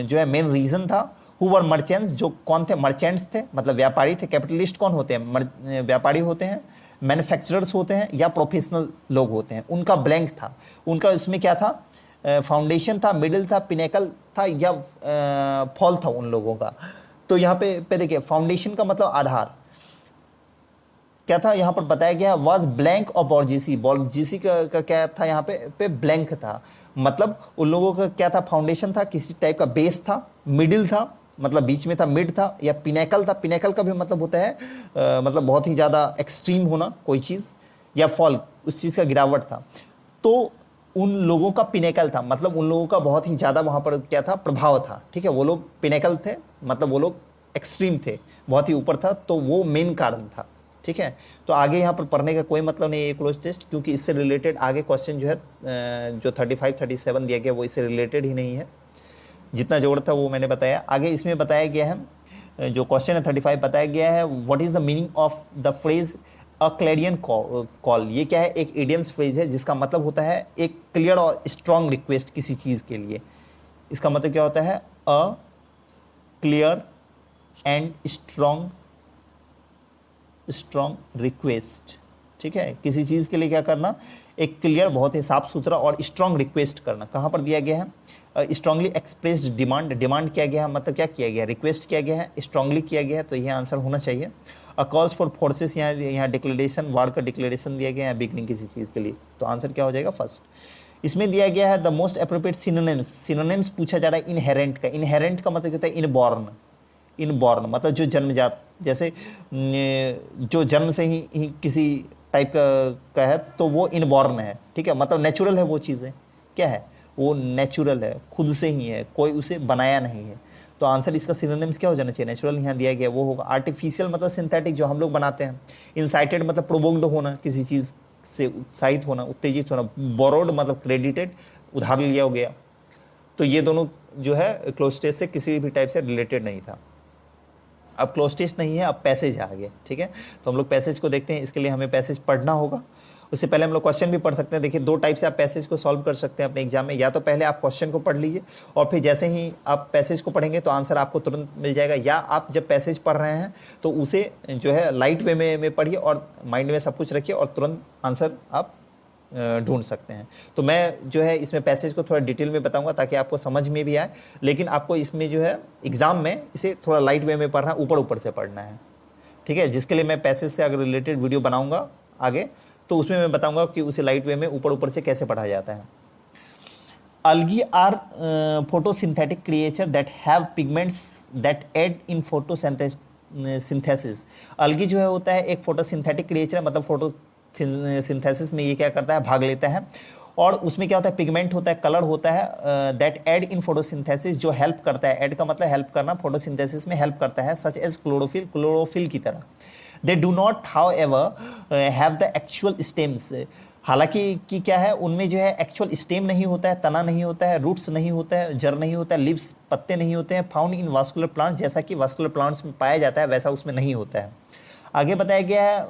जो है मेन रीजन था। हु वर मर्चेंट्स, जो कौन थे, मर्चेंट्स थे, मतलब व्यापारी थे। कैपिटलिस्ट कौन होते हैं, व्यापारी होते हैं। मैन्युफैक्चरर्स होते हैं, या प्रोफेशनल लोग होते हैं। उनका ब्लैंक था, उनका इसमें क्या था, फाउंडेशन था, मिडिल था, पिनेकल था, या फॉल था उन लोगों का। तो यहाँ पे देखिए, फाउंडेशन का मतलब आधार क्या था, यहाँ पर बताया गया वाज ब्लैंक ऑफ बॉर्जिसी। बॉर्जिसी का क्या था, यहाँ पे ब्लैंक था, मतलब उन लोगों का क्या था, फाउंडेशन था, किसी टाइप का बेस था, मिडिल था, मतलब बीच में था, मिड था, या पिनेकल था। पिनेकल का भी मतलब होता है मतलब बहुत ही ज़्यादा एक्सट्रीम होना कोई चीज़, या फॉल, उस चीज़ का गिरावट था। तो उन लोगों का पिनेकल था, मतलब उन लोगों का बहुत ही ज़्यादा वहाँ पर क्या था, प्रभाव था। ठीक है, वो लोग पिनेकल थे, मतलब वो लोग एक्सट्रीम थे, बहुत ही ऊपर था, तो वो मेन कारण था। ठीक है, तो आगे यहाँ पर पढ़ने का कोई मतलब नहीं है क्लोज टेस्ट, क्योंकि इससे रिलेटेड आगे क्वेश्चन जो है जो 35, 37 दिया गया वो इससे रिलेटेड ही नहीं है। जितना जरूरत था वो मैंने बताया। आगे इसमें बताया गया है, जो क्वेश्चन है 35, बताया गया है, what is the meaning of the phrase a Clarion call. ये क्या है, एक इडियम्स फ्रेज है जिसका मतलब होता है एक क्लियर और स्ट्रॉन्ग रिक्वेस्ट किसी चीज़ के लिए। इसका मतलब क्या होता है, a clear and strong request. ठीक है, किसी चीज़ के लिए क्या करना, एक क्लियर, बहुत ही साफ सुथरा और स्ट्रॉन्ग रिक्वेस्ट करना। कहाँ पर दिया गया है, स्ट्रांगली एक्सप्रेस्ड डिमांड। डिमांड किया गया है, मतलब क्या किया गया, रिक्वेस्ट किया गया है, स्ट्रांगली किया गया है, तो ये आंसर होना चाहिए। कॉल्स फॉर फोर्सेस, यहाँ डिक्लेरेशन, वार का डिक्लेरेशन दिया गया है बिगनिंग किसी चीज़ के लिए, तो आंसर क्या हो जाएगा, फर्स्ट। इसमें दिया गया है the most appropriate synonyms. Synonyms पूछा जा रहा है इनहेरेंट का। इनहेरेंट का मतलब क्या होता है, इनबॉर्न। इनबॉर्न मतलब जो जन्मजात, जैसे जो जन्म से ही किसी टाइप का है, तो वो इनबॉर्न है। ठीक है, मतलब नेचुरल है, वो चीज़ें क्या है, वो नेचुरल है, खुद से ही है, कोई उसे बनाया नहीं है। तो आंसर इसका सिनोनिम्स क्या हो जाना चाहिए, नेचुरल यहाँ दिया गया वो होगा। आर्टिफिशियल मतलब सिंथेटिक, जो हम लोग बनाते हैं। इंसाइटेड मतलब प्रोवोक्ड होना, किसी चीज़ से उत्साहित होना, उत्तेजित होना। बोरोड मतलब क्रेडिटेड, उधार लिया हो गया। तो ये दोनों जो है क्लोज टेस्ट से किसी भी टाइप से रिलेटेड नहीं था। अब क्लोज टेस्ट नहीं है, अब पैसेज आ गया। ठीक है, तो हम लोग पैसेज को देखते हैं। इसके लिए हमें पैसेज पढ़ना होगा, उससे पहले हम लोग क्वेश्चन भी पढ़ सकते हैं। देखिए, 2 टाइप से आप पैसेज को सॉल्व कर सकते हैं अपने एग्जाम में। या तो पहले आप क्वेश्चन को पढ़ लीजिए, और फिर जैसे ही आप पैसेज को पढ़ेंगे तो आंसर आपको तुरंत मिल जाएगा। या आप जब पैसेज पढ़ रहे हैं तो उसे जो है लाइट वे में पढ़िए, और माइंड में सब कुछ रखिए, और तुरंत आंसर आप ढूंढ सकते हैं। तो मैं जो है इसमें पैसेज को थोड़ा डिटेल में बताऊंगा ताकि आपको समझ में भी आए, लेकिन आपको इसमें जो है एग्जाम में इसे थोड़ा लाइट वे में पढ़ना है, ऊपर से पढ़ना है। ठीक है, जिसके लिए मैं पैसेज से अगर रिलेटेड वीडियो बनाऊंगा आगे, तो उसमें मैं बताऊंगा कि उसे लाइट वे में ऊपर से कैसे पढ़ा जाता है। Algae are photosynthetic creature that have pigments that aid in photosynthesis. Algae जो है होता है एक फोटोसिंथेटिक क्रिएचर, मतलब फोटोसिंथेसिस में ये क्या करता है, भाग लेता है। और उसमें क्या होता है, पिगमेंट होता है, कलर होता है, दैट एड इन फोटोसिंथेसिस, जो हेल्प करता है, एड का मतलब हेल्प करना, फोटोसिंथेसिस में हेल्प करता है, सच एज क्लोरोफिल, क्लोरोफिल की तरह। दे do not how ever have the actual stems, हालांकि कि क्या है, उनमें जो है एक्चुअल स्टेम नहीं होता है, तना नहीं होता है, रूट्स नहीं होता है, जड़ नहीं होता है, लिव्स पत्ते नहीं होते हैं, फाउंड इन वास्कुलर प्लांट्स, जैसा कि वास्कुलर प्लांट्स में पाया जाता है वैसा उसमें नहीं होता है। आगे बताया गया है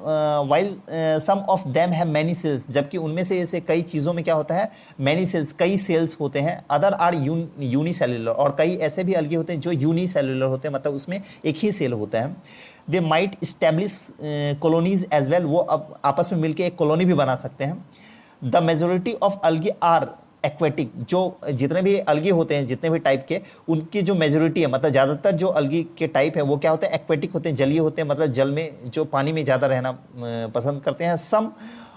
while some of them have many cells, जबकि उनमें से ऐसे कई चीज़ों में क्या होता है, मैनी सेल्स, कई सेल्स होते हैं। अदर आर यूनिसेलुलर, और कई ऐसे भी अलगी होते हैं जो यूनिसेलुलर होते हैं, मतलब उसमें एक ही सेल होता है। They might establish colonies as well, वो अब आपस में मिलकर एक कॉलोनी भी बना सकते हैं। The majority of algae are aquatic, जो जितने भी अलगी होते हैं, जितने भी टाइप के, उनकी जो मेजोरिटी है, मतलब ज़्यादातर जो अलगी के टाइप है वो क्या होते हैं, एक्वेटिक होते हैं, जलीय होते हैं, मतलब जल में, जो पानी में ज़्यादा रहना पसंद करते हैं। सम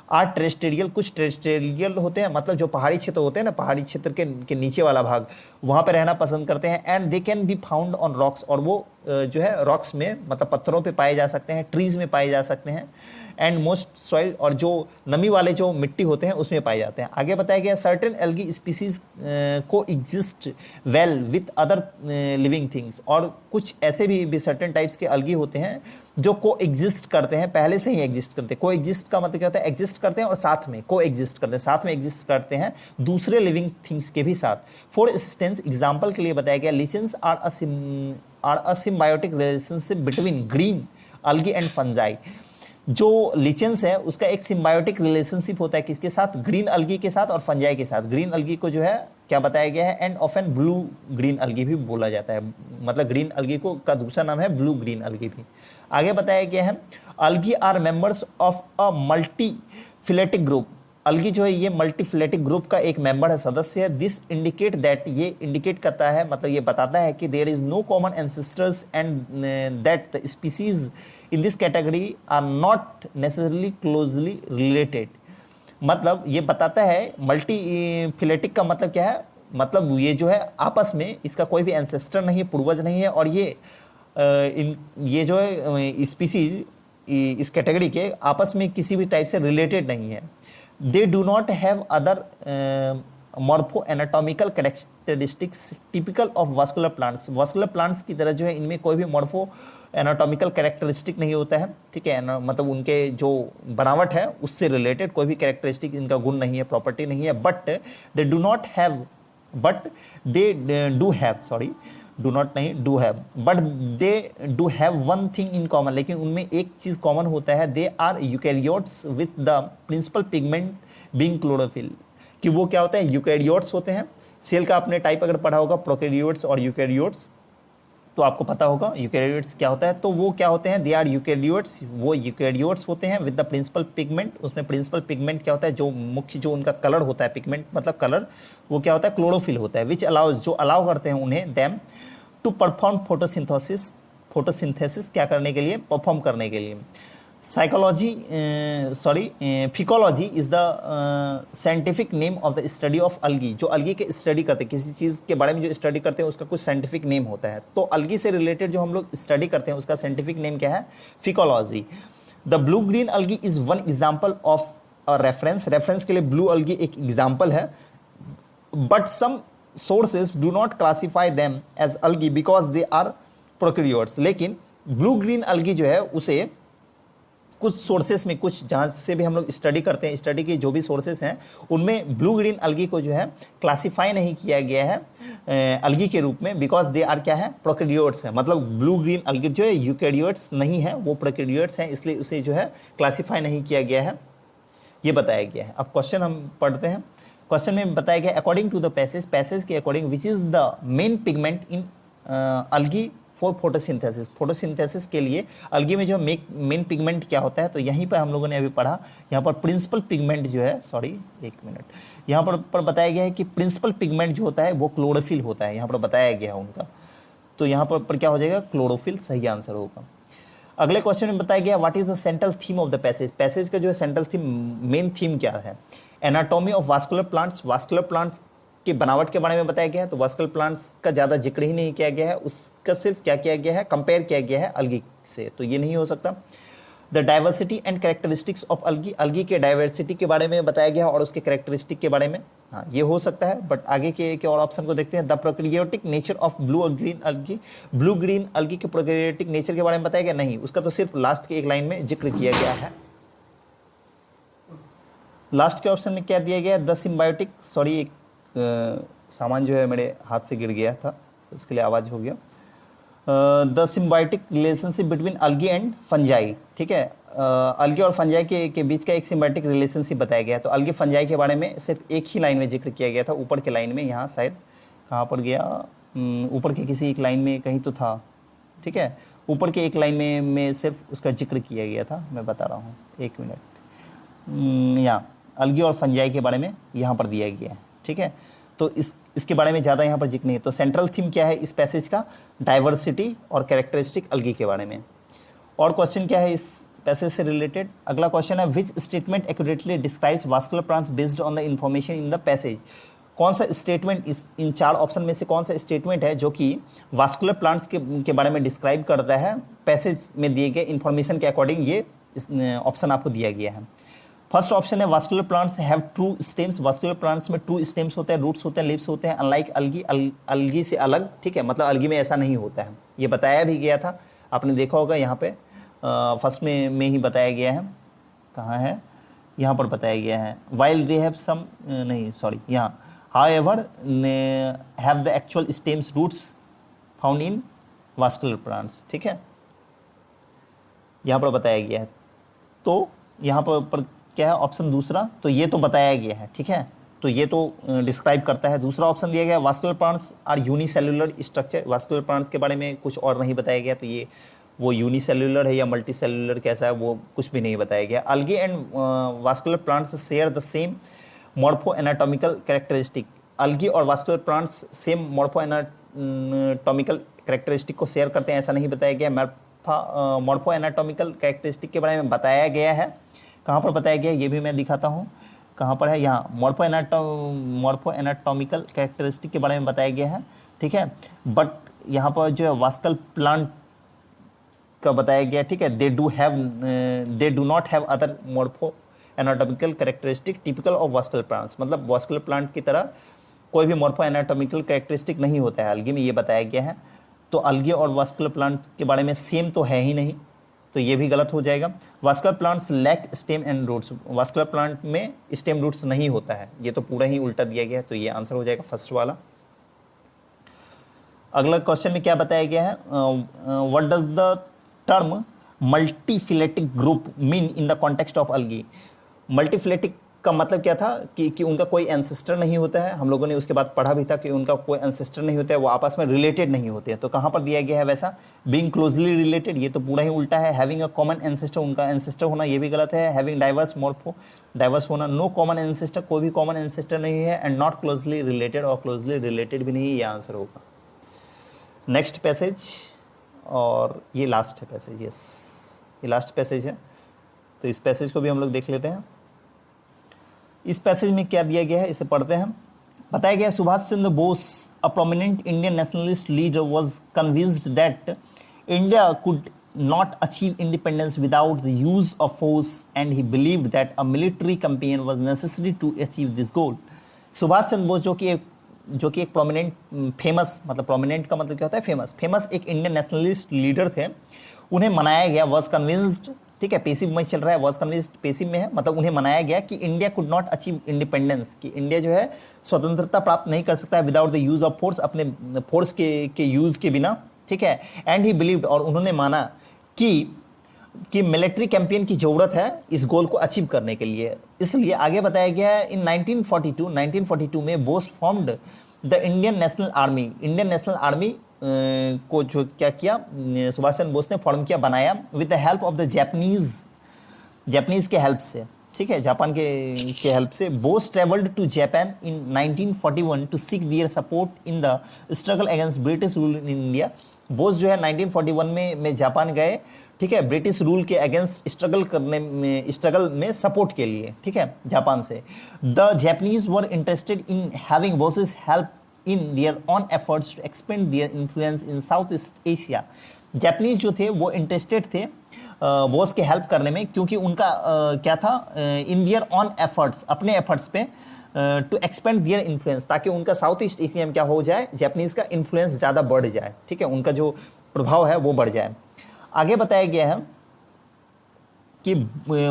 आर टेरेस्ट्रियल, कुछ टेरेस्ट्रियल होते हैं, मतलब जो पहाड़ी क्षेत्र होते हैं ना, पहाड़ी क्षेत्र के नीचे वाला भाग, वहाँ पे रहना पसंद करते हैं। And they can be found on rocks, और वो जो है रॉक्स में, मतलब पत्थरों पे पाए जा सकते हैं, ट्रीज में पाए जा सकते हैं। एंड मोस्ट सॉइल, और जो नमी वाले जो मिट्टी होते हैं उसमें पाए जाते हैं। आगे बताया गया सर्टेन एल्गी स्पीसीज को exist well with other living things, और कुछ ऐसे भी सर्टेन टाइप्स के अलगी होते हैं जो को एग्जिस्ट करते हैं, पहले से ही एग्जिस्ट करते हैं। को एग्जिस्ट का मतलब क्या होता है, एग्जिस्ट करते हैं और साथ में को एग्जिस्ट करते हैं, साथ में एग्जिस्ट करते हैं दूसरे लिविंग थिंग्स के भी साथ। फॉर इंस्टेंस, एग्जाम्पल के लिए बताया गया, lichens are a symbiotic relationship between green algae and fungi. जो लिचेंस है उसका एक सिम्बायोटिक रिलेशनशिप होता है किसके साथ, ग्रीन अलगी के साथ और फंजाई के साथ। ग्रीन अलगी को जो है क्या बताया गया है, एंड ऑफन ब्लू ग्रीन अलगी भी बोला जाता है, मतलब ग्रीन अलगी को का दूसरा नाम है ब्लू ग्रीन अलगी भी। आगे बताया गया है algae are members of a multi phyletic group. Algae जो है ये मल्टीफिलेटिक ग्रुप का एक मेंबर है, सदस्य है। दिस इंडिकेट दैट, ये इंडिकेट करता है, मतलब ये बताता है कि there is no common ancestors and that the species in this category are not necessarily closely related. मतलब ये बताता है, मल्टीफिलेटिक का मतलब क्या है, मतलब ये जो है आपस में इसका कोई भी एंसेस्टर नहीं है, पूर्वज नहीं है, और ये जो है स्पीसीज इस कैटेगरी के आपस में किसी भी टाइप से रिलेटेड नहीं है। दे do not have other morpho anatomical characteristics typical of vascular plants. Vascular plants की तरह जो है इनमें कोई भी मॉर्फो एनाटॉमिकल कैरेक्टरिस्टिक नहीं होता है, ठीक है, मतलब उनके जो बनावट है उससे रिलेटेड कोई भी कैरेक्टरिस्टिक, इनका गुण नहीं है, प्रॉपर्टी नहीं है। But they do not have, but they do have, sorry do not नहीं, do have, but they do have one thing in common, लेकिन उनमें एक चीज कॉमन होता है, they are eukaryotes with the principal pigment being chlorophyll. कि वो क्या होते हैं, यूकैरियोट्स होते हैं। सेल का आपने टाइप अगर पढ़ा होगा, प्रोकैरियोट्स और यूकैरियोट्स, तो आपको पता होगा यूकैरियोट्स क्या होता है। तो वो क्या होते हैं, दे आर यूकैरियोट्स, वो यूकैरियोट्स होते हैं विद द प्रिंसिपल पिगमेंट। उसमें प्रिंसिपल पिगमेंट क्या होता है, जो मुख्य जो उनका कलर होता है, पिगमेंट मतलब कलर, वो क्या होता है, क्लोरोफिल होता है। विच अलाउज, जो अलाउ करते हैं उन्हें, them to perform photosynthesis, photosynthesis क्या करने के लिए, परफॉर्म करने के लिए। Psychology phycology is the scientific name of the study of algae. जो अलगी के स्टडी करते हैं, किसी चीज़ के बारे में जो स्टडी करते हैं उसका कुछ साइंटिफिक नेम होता है। तो अलगी से रिलेटेड जो हम लोग स्टडी करते हैं उसका साइंटिफिक नेम क्या है, phycology. The blue green algae is one example of a reference, reference के लिए ब्लू अलगी एक एग्जाम्पल है। But some sources do not classify them as algae because they are prokaryotes। लेकिन ब्लू ग्रीन अलगी जो है उसे कुछ सोर्सेस में, कुछ जहाँ से भी हम लोग स्टडी करते हैं, स्टडी के जो भी सोर्सेस हैं उनमें ब्लू ग्रीन अलगी को जो है क्लासीफाई नहीं किया गया है अलगी के रूप में, बिकॉज दे आर क्या है, प्रोकैरियोट्स है। मतलब ब्लू ग्रीन अलगी जो है यूकैरियोट्स नहीं है, वो प्रोकैरियोट्स हैं, इसलिए उसे जो है क्लासीफाई नहीं किया गया है, ये बताया गया है। अब क्वेश्चन हम पढ़ते हैं। क्वेश्चन में बताया गया अकॉर्डिंग टू द पैसेज के according which is the main pigment in algae for photosynthesis. Photosynthesis के लिए अलगी में जो मेन पिगमेंट क्या होता है, तो यहीं पर हम लोगों ने अभी पढ़ा, यहाँ पर प्रिंसिपल पिगमेंट जो है, सॉरी एक मिनट, यहाँ पर बताया गया है कि प्रिंसिपल पिगमेंट जो होता है वो क्लोरोफिल होता है, यहाँ पर बताया गया है उनका। तो यहाँ पर क्या हो जाएगा, क्लोरोफिल सही आंसर होगा। अगले क्वेश्चन में बताया गया what is the central theme of the passage. Passage का जो है सेंट्रल थीम, मेन थीम क्या है, anatomy of vascular plants. Vascular plants के बनावट के बारे में बताया गया है, तो वास्कुलर प्लांट्स का ज़्यादा जिक्र ही नहीं किया गया है, उसका सिर्फ क्या किया गया है, कंपेयर किया गया है अलगी से, तो ये नहीं हो सकता। The diversity and characteristics of algae, algae के डाइवर्सिटी के बारे में बताया गया है और उसके कैरेक्टरिस्टिक के बारे में, हाँ ये हो सकता है। बट आगे के और ऑप्शन को देखते हैं। The prokaryotic nature of blue और green algae, blue green algae के प्रोकैरियोटिक नेचर के बारे में बताया गया, नहीं, उसका तो सिर्फ लास्ट की एक लाइन में जिक्र किया गया है। लास्ट के ऑप्शन में क्या दिया गया है, द सिम्बायोटिक, सॉरी एक सामान जो है मेरे हाथ से गिर गया था, इसके लिए आवाज़ हो गया। The symbiotic relationship between algae and fungi, ठीक है, अलगी और फंजाई के बीच का एक सिम्बायोटिक रिलेशनशिप बताया गया है। तो अलगी फंजाई के बारे में सिर्फ एक ही लाइन में जिक्र किया गया था, ऊपर के लाइन में, यहाँ शायद कहाँ पर गया, ऊपर के किसी एक लाइन में कहीं तो था, ठीक है, ऊपर के एक लाइन में सिर्फ उसका जिक्र किया गया था, मैं बता रहा हूँ, एक मिनट, यहाँ अलगी और फंजाई के बारे में यहाँ पर दिया गया है, ठीक है। तो इसके बारे में ज़्यादा यहाँ पर जिक्र नहीं है। तो सेंट्रल थीम क्या है इस पैसेज का, डाइवर्सिटी और कैरेक्टरिस्टिक अलगी के बारे में। और क्वेश्चन क्या है इस पैसेज से रिलेटेड, अगला क्वेश्चन है, which statement accurately describes vascular plants based on the information in the passage. कौन सा स्टेटमेंट इन चार ऑप्शन में से कौन सा स्टेटमेंट है जो कि वास्कुलर प्लांट्स के बारे में डिस्क्राइब करता है पैसेज में दिए गए इन्फॉर्मेशन के अकॉर्डिंग, ये ऑप्शन आपको दिया गया है। फर्स्ट ऑप्शन है vascular plants have true stems, vascular plants में ट्रू स्टेम्स होते हैं, रूट्स होते हैं, लीव्स होते हैं, अनलाइक अलगी, अलगी से अलग, ठीक है, मतलब अलगी में ऐसा नहीं होता है, ये बताया भी गया था, आपने देखा होगा यहाँ पे फर्स्ट में ही बताया गया है, कहाँ है, यहाँ पर बताया गया है, वाइल दे हैव सम, नहीं सॉरी, यहाँ however have the actual stems roots found in vascular plants, ठीक है, यहाँ पर बताया गया है। तो यहाँ पर क्या है ऑप्शन दूसरा, तो ये तो बताया गया है, ठीक है, तो ये तो डिस्क्राइब करता है। दूसरा ऑप्शन दिया गया, vascular plants are unicellular structure, vascular plants के बारे में कुछ और नहीं बताया गया, तो ये वो यूनिसेल्युलर है या मल्टी सेल्युलर कैसा है वो कुछ भी नहीं बताया गया। Algae and vascular plants share the same morpho anatomical characteristic, algae और vascular plants same morpho anatomical characteristic को शेयर करते हैं, ऐसा नहीं बताया गया। मॉर्फो एनाटॉमिकल कैरेक्टरिस्टिक के बारे में बताया गया है, कहाँ पर बताया गया ये भी मैं दिखाता हूँ, कहाँ पर है, यहाँ मॉर्फो एनाटॉमिकल कैरेक्टरिस्टिक के बारे में बताया गया है, ठीक है। बट यहाँ पर जो है वास्कुलर प्लांट का बताया गया, ठीक है, दे do not have other morpho anatomical characteristic typical of vascular plants, मतलब वास्कुलर प्लांट की तरह कोई भी मॉर्फो एनाटॉमिकल कैरेक्टरिस्टिक नहीं होता है अलगी में, ये बताया गया है। तो अलगी और वास्कुलर प्लांट के बारे में सेम तो है ही नहीं, तो ये भी गलत हो जाएगा। Vascular plants lack stem and roots, vascular plant में स्टेम रूट्स नहीं होता है, ये तो पूरा ही उल्टा दिया गया है, तो ये आंसर हो जाएगा फर्स्ट वाला। अगला क्वेश्चन में क्या बताया गया है, what does the term multiphyletic group mean in the context of algae. Multiphyletic का मतलब क्या था कि उनका कोई एंसेस्टर नहीं होता है, हम लोगों ने उसके बाद पढ़ा भी था कि उनका कोई एंसेस्टर नहीं होता है, वो आपस में रिलेटेड नहीं होते हैं। तो कहाँ पर दिया गया है वैसा, बीइंग क्लोजली रिलेटेड, ये तो पूरा ही उल्टा है। हैविंग अ कॉमन एंसेस्टर, उनका एंसेस्टर होना, ये भी गलत है। हैविंग डाइवर्स मॉर्फो, डाइवर्स होना, नो कॉमन एंसेस्टर, कोई भी कॉमन एंसेस्टर नहीं है। एंड नॉट क्लोजली रिलेटेड, और क्लोजली रिलेटेड भी नहीं है, ये आंसर होगा। नेक्स्ट पैसेज, और ये लास्ट है पैसेज, यस ये लास्ट पैसेज है, तो इस पैसेज को भी हम लोग देख लेते हैं। इस पैसेज में क्या दिया गया है, इसे पढ़ते हैं। बताया गया, Subhas Chandra Bose, a prominent Indian nationalist leader, was convinced that India could not achieve independence without the use of force, and he believed that a military campaign was necessary to achieve this goal. Subhas Chandra Bose जो कि एक prominent, famous, मतलब prominent का मतलब क्या होता है, famous एक इंडियन नेशनलिस्ट लीडर थे, उन्हें मनाया गया, वॉज कन्विंस्ड, ठीक है, पेसिव में चल रहा है, वॉज कन्विंस्ड पेसिव में है, मतलब उन्हें मनाया गया कि India could not achieve independence, कि इंडिया जो है स्वतंत्रता प्राप्त नहीं कर सकता है without the use of force, अपने फोर्स के यूज के बिना, ठीक है। एंड ही बिलीव्ड, और उन्होंने माना कि मिलिट्री कैंपेन की जरूरत है इस गोल को अचीव करने के लिए। इसलिए आगे बताया गया है, इन 1942 में Bose formed the Indian national army, Indian national army को जो क्या किया, सुभाष चंद्र बोस ने फॉर्म किया, बनाया, with the help of the Japanese के हेल्प से, ठीक है, जापान के हेल्प से। Bose travelled to Japan in 1941 to seek their support in the struggle against British rule in India, Bose जो है 1941 में जापान गए, ठीक है, ब्रिटिश रूल के अगेंस्ट स्ट्रगल में सपोर्ट के लिए, ठीक है, जापान से। The Japanese were interested in having Bose's help in their on efforts to expand their influence in South East Asia. Japanese जो थे वो इंटरेस्टेड थे बोस के हेल्प करने में, क्योंकि उनका क्या था, इन दियर ऑन एफर्ट्स, अपने एफर्ट्स पे टू एक्सपेंड दियर इन्फ्लुएंस, ताकि उनका साउथ ईस्ट एशिया में क्या हो जाए, जापानीज का इन्फ्लुएंस ज़्यादा बढ़ जाए, ठीक है, उनका जो प्रभाव है वो बढ़ जाए। आगे बताया गया है कि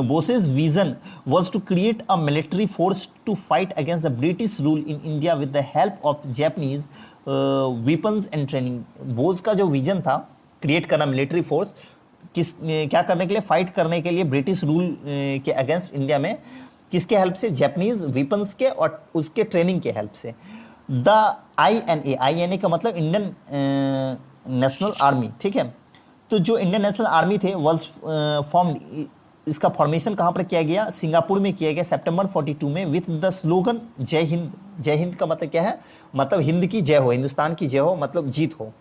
Bose's vision was to create a military force to fight against the British rule in India with the help of Japanese weapons and training. Bose का जो विजन था क्रिएट करना मिलिट्री फोर्स, क्या करने के लिए, फाइट करने के लिए ब्रिटिश रूल के अगेंस्ट इंडिया में, किसके हेल्प से, जापानीज वेपन्स के और उसके ट्रेनिंग के हेल्प से। द INA का मतलब इंडियन नेशनल आर्मी, ठीक है, तो जो इंडियन नेशनल आर्मी थे वाज फॉर्म्ड, इसका फॉर्मेशन कहाँ पर किया गया, सिंगापुर में किया गया सितंबर 42 में, विथ द स्लोगन जय हिंद। जय हिंद का मतलब क्या है, मतलब हिंद की जय हो, हिंदुस्तान की जय हो, मतलब जीत हो,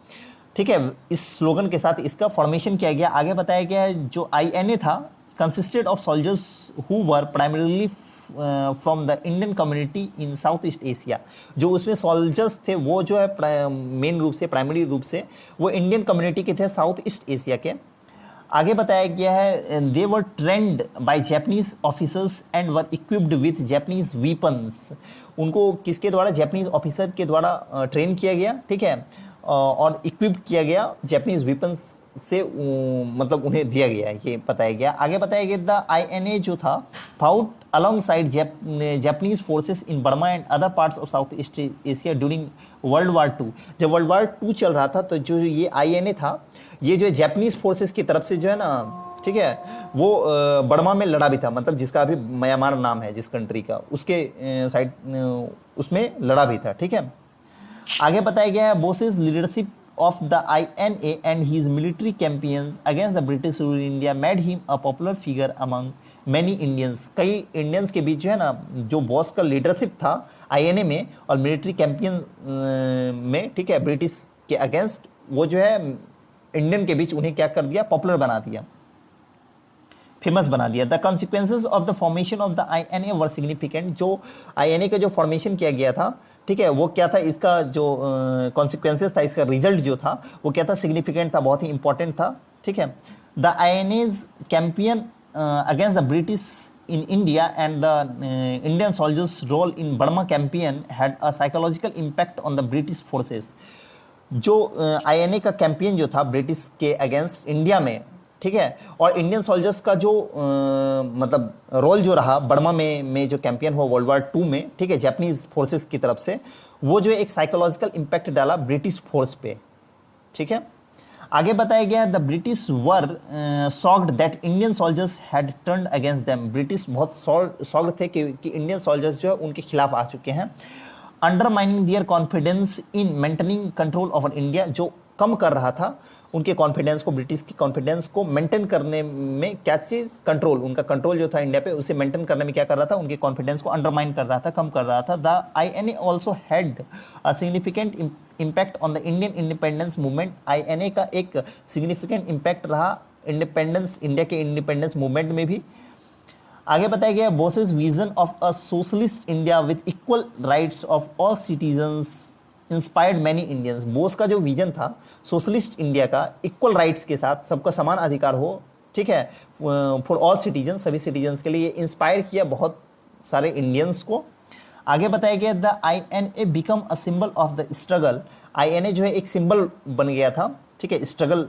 ठीक है, इस स्लोगन के साथ इसका फॉर्मेशन किया गया। आगे बताया गया है जो INA था consisted of soldiers who were primarily from the Indian community in South East Asia. जो उसमें सोल्जर्स थे वो जो है मेन रूप से, प्राइमरी रूप से वो इंडियन कम्युनिटी के थे साउथ ईस्ट एशिया के। आगे बताया गया है they were trained by Japanese officers and were equipped with Japanese weapons. उनको किसके द्वारा, जापानीज ऑफिसर के द्वारा ट्रेन किया गया, ठीक है, और इक्विप्ड किया गया जापानीज वेपन्स से, मतलब उन्हें दिया गया, ये बताया गया। आगे बताया गया द INA जो था fought along side Japanese forces in Burma and other parts of south East Asia during world war 2। जब वर्ल्ड वार 2 चल रहा था तो जो ये INA था, ये जो जापानीज फोर्सेस की तरफ से जो है ना, ठीक है, वो बर्मा में लड़ा भी था, मतलब जिसका अभी म्यांमार नाम है जिस कंट्री का, उसके साइड उसमें लड़ा भी था, ठीक है। आगे बताया गया है bosses leadership of the INA and his military campaigns against the British rule in India made him a popular figure among many Indians। कई इंडियंस के बीच जो है ना, जो बॉस का लीडरशिप था INA में और मिलिट्री कैंपेन में, ठीक है, ब्रिटिश के अगेंस्ट, वो जो है इंडियन के बीच उन्हें क्या कर दिया, पॉपुलर बना दिया, फेमस बना दिया। The consequences of the formation of the INA were significant. जो INA का जो फॉर्मेशन किया गया था, ठीक है, वो क्या था, इसका जो कॉन्सिक्वेंसेस था, इसका रिजल्ट जो था वो क्या था, सिग्निफिकेंट था, बहुत ही इंपॉर्टेंट था, ठीक है। The INA's campaign against the British in India and the Indian soldiers role in Burma campaign had a psychological impact on the British forces. जो INA का कैंपेन जो था ब्रिटिश के अगेंस्ट इंडिया में, ठीक है, और इंडियन सोल्जर्स का जो मतलब रोल जो रहा बर्मा में जो कैंपेन हुआ वर्ल्ड वार 2 में, ठीक है, जापानीज फोर्सेस की तरफ से, वो जो एक साइकोलॉजिकल इम्पैक्ट डाला ब्रिटिश फोर्स पे, ठीक है। आगे बताया गया the British were shocked that Indian soldiers had turned against them. British बहुत शॉक्ड थे कि इंडियन सोल्जर्स जो है उनके खिलाफ आ चुके हैं। Undermining there confidence in maintaining control over India, जो कम कर रहा था उनके कॉन्फिडेंस को, ब्रिटिश की कॉन्फिडेंस को मेंटेन करने में, क्या चीज़, कंट्रोल, उनका कंट्रोल जो था इंडिया पे उसे मेंटेन करने में क्या कर रहा था, उनके कॉन्फिडेंस को अंडरमाइन कर रहा था, कम कर रहा था। The INA also had a significant impact on the Indian independence movement. INA का एक सिग्निफिकेंट इम्पैक्ट रहा इंडिपेंडेंस, इंडिया के इंडिपेंडेंस मूवमेंट में भी। आगे बताया गया bosses vision of a socialist India with equal rights of all citizens inspired many Indians. Bose का जो विजन था सोशलिस्ट इंडिया का, इक्वल राइट्स के साथ, सबका समान अधिकार हो, ठीक है, फॉर ऑल सिटीजन, सभी सिटीजन्स के लिए, इंस्पायर किया बहुत सारे इंडियंस को। आगे बताया गया the INA become a symbol of the struggle. INA जो है एक सिंबल बन गया था, ठीक है, स्ट्रगल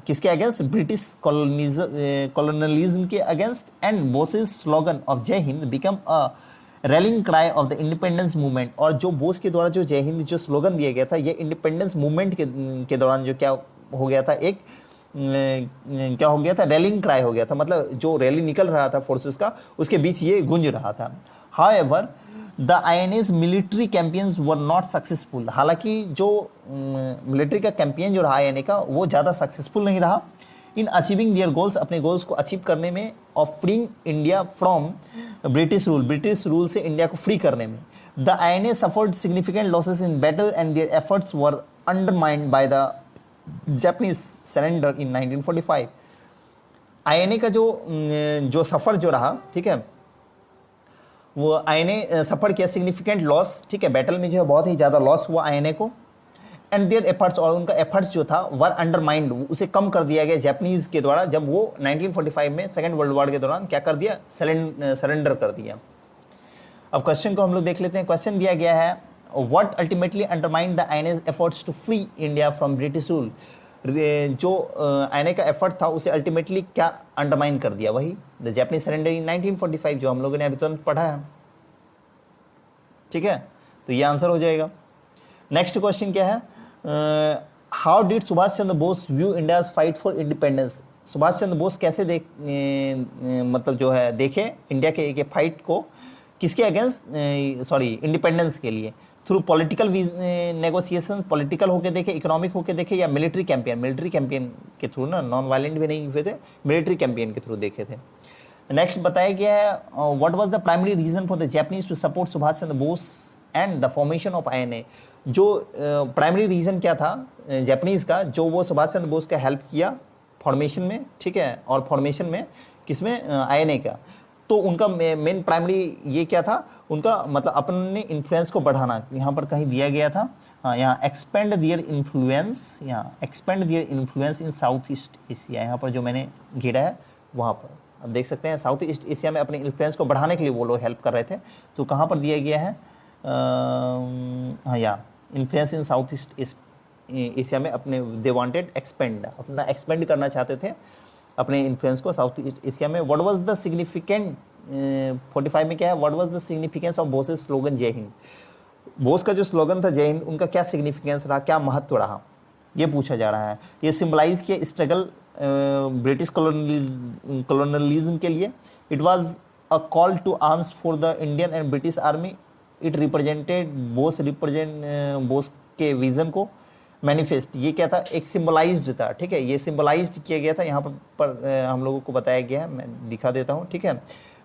किसके अगेंस्ट, ब्रिटिश कॉलोनलिज्म के against. And Bose's slogan of Jai Hind become a rallying cry of the independence movement. और जो बोस के द्वारा जो जय हिंद जो स्लोगन दिया गया था, ये इंडिपेंडेंस मूवमेंट के दौरान जो क्या हो गया था, एक क्या हो गया था, रैलिंग क्राई हो गया था, मतलब जो रैली निकल रहा था फोर्सेस का, उसके बीच ये गूंज रहा था। However the INA's military campaigns were not successful. हालांकि जो मिलिट्री का कैंपेन जो रहा INA का, वो ज़्यादा सक्सेसफुल नहीं रहा इन अचीविंग दियर गोल्स, अपने गोल्स को अचीव करने में, of freeing India from British rule, British rule से इंडिया को फ्री करने में। The INA suffered significant losses in battle and their efforts were undermined by the Japanese surrender in 1945। INA का जो सफर जो रहा, ठीक है, वो आईएनए सफर किया सिग्निफिकेंट लॉस, ठीक है, बैटल में जो है बहुत ही ज़्यादा लॉस हुआ आईएनए को। एंड देयर एफर्ट्स, और उनका एफर्ट्स जो था वर अंडरमाइंड, उसे कम कर दिया गया जापानीज के द्वारा, जब वो 1945 में सेकेंड वर्ल्ड वॉर के दौरान क्या कर दिया, सरेंडर कर दिया। अब क्वेश्चन को हम लोग देख लेते हैं। क्वेश्चन दिया गया है what ultimately undermined the INA's efforts to free India from British rule. जो आईएनए का एफर्ट था उसे अल्टीमेटली क्या अंडरमाइन कर दिया, वही द जापानीज सरेंडर इन 1945, जो हम लोगों ने अभी तुरंत पढ़ा है, ठीक है, तो ये आंसर हो जाएगा। नेक्स्ट क्वेश्चन क्या है, how did Subhas Chandra Bose view India's fight for independence. Subhas Chandra Bose कैसे मतलब जो है देखे इंडिया के फाइट को, किसके अगेंस्ट, इंडिपेंडेंस के लिए, थ्रू पॉलिटिकल नेगोशिएशन, पॉलिटिकल होके देखे, इकोनॉमिक होके देखे, या मिलिट्री कैंपेन के थ्रू, ना नॉन वायलेंट भी नहीं हुए थे, मिलिट्री कैंपेन के थ्रू देखे थे। नेक्स्ट बताया गया है what was the primary reason for the Japanese to support Subhash Chandra Bose and the formation of INA. जो प्राइमरी रीजन क्या था जापानीज का, जो वो सुभाष चंद्र बोस का हेल्प किया फॉर्मेशन में, ठीक है, और फॉर्मेशन में किसमें, आईएनए का। तो उनका मेन प्राइमरी ये क्या था, उनका मतलब अपने इन्फ्लुएंस को बढ़ाना। यहाँ पर कहीं दिया गया था, हाँ, यहाँ एक्सपेंड दियर इन्फ्लुएंस, यहाँ expand their influence in South East Asia, यहाँ पर जो मैंने घेरा है वहाँ पर अब देख सकते हैं, साउथ ईस्ट एशिया में अपने इन्फ्लुएंस को बढ़ाने के लिए वो लोग हेल्प कर रहे थे। तो कहाँ पर दिया गया है, हाँ, यहाँ influence in South East Asia में अपने दे वांटेड एक्सपेंड, अपना एक्सपेंड करना चाहते थे अपने इन्फ्लुएंस को साउथ ईस्ट एशिया में। व्हाट वाज द सिग्निफिकेंट, 45 में क्या है, what was the significance of bosses slogan जय हिंद। बोस का जो स्लोगन था जय हिंद, उनका क्या सिग्निफिकेंस रहा, क्या महत्व रहा, ये पूछा जा रहा है। ये सिंबलाइज किया स्ट्रगल ब्रिटिश कॉलोनलिज्म के लिए। It was a call to arms for the Indian and British army. It represented Bose के विजन को। मैनिफेस्ट, ये क्या था, एक सिंबलाइज्ड था, ठीक है, ये सिंबलाइज्ड किया गया था, यहाँ पर हम लोगों को बताया गया है, मैं दिखा देता हूँ, ठीक है।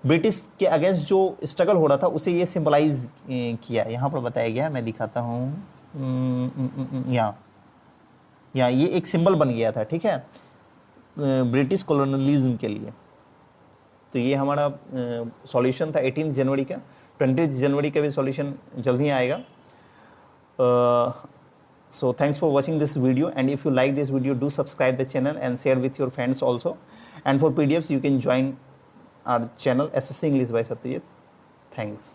ब्रिटिश के अगेंस्ट जो स्ट्रगल हो रहा था उसे ये सिंबलाइज किया, यहाँ पर बताया गया है, मैं दिखाता हूँ, यहाँ ये एक सिंबल बन गया था, ठीक है, ब्रिटिश कॉलोनलिज्म के लिए। तो ये हमारा सॉल्यूशन था 18 जनवरी का। 20 जनवरी का भी सॉल्यूशन जल्द ही आएगा। So thanks for watching this video, and if you like this video, do subscribe the channel and share with your friends also. And for PDFs, you can join our channel SSC English by Satyajit. Thanks.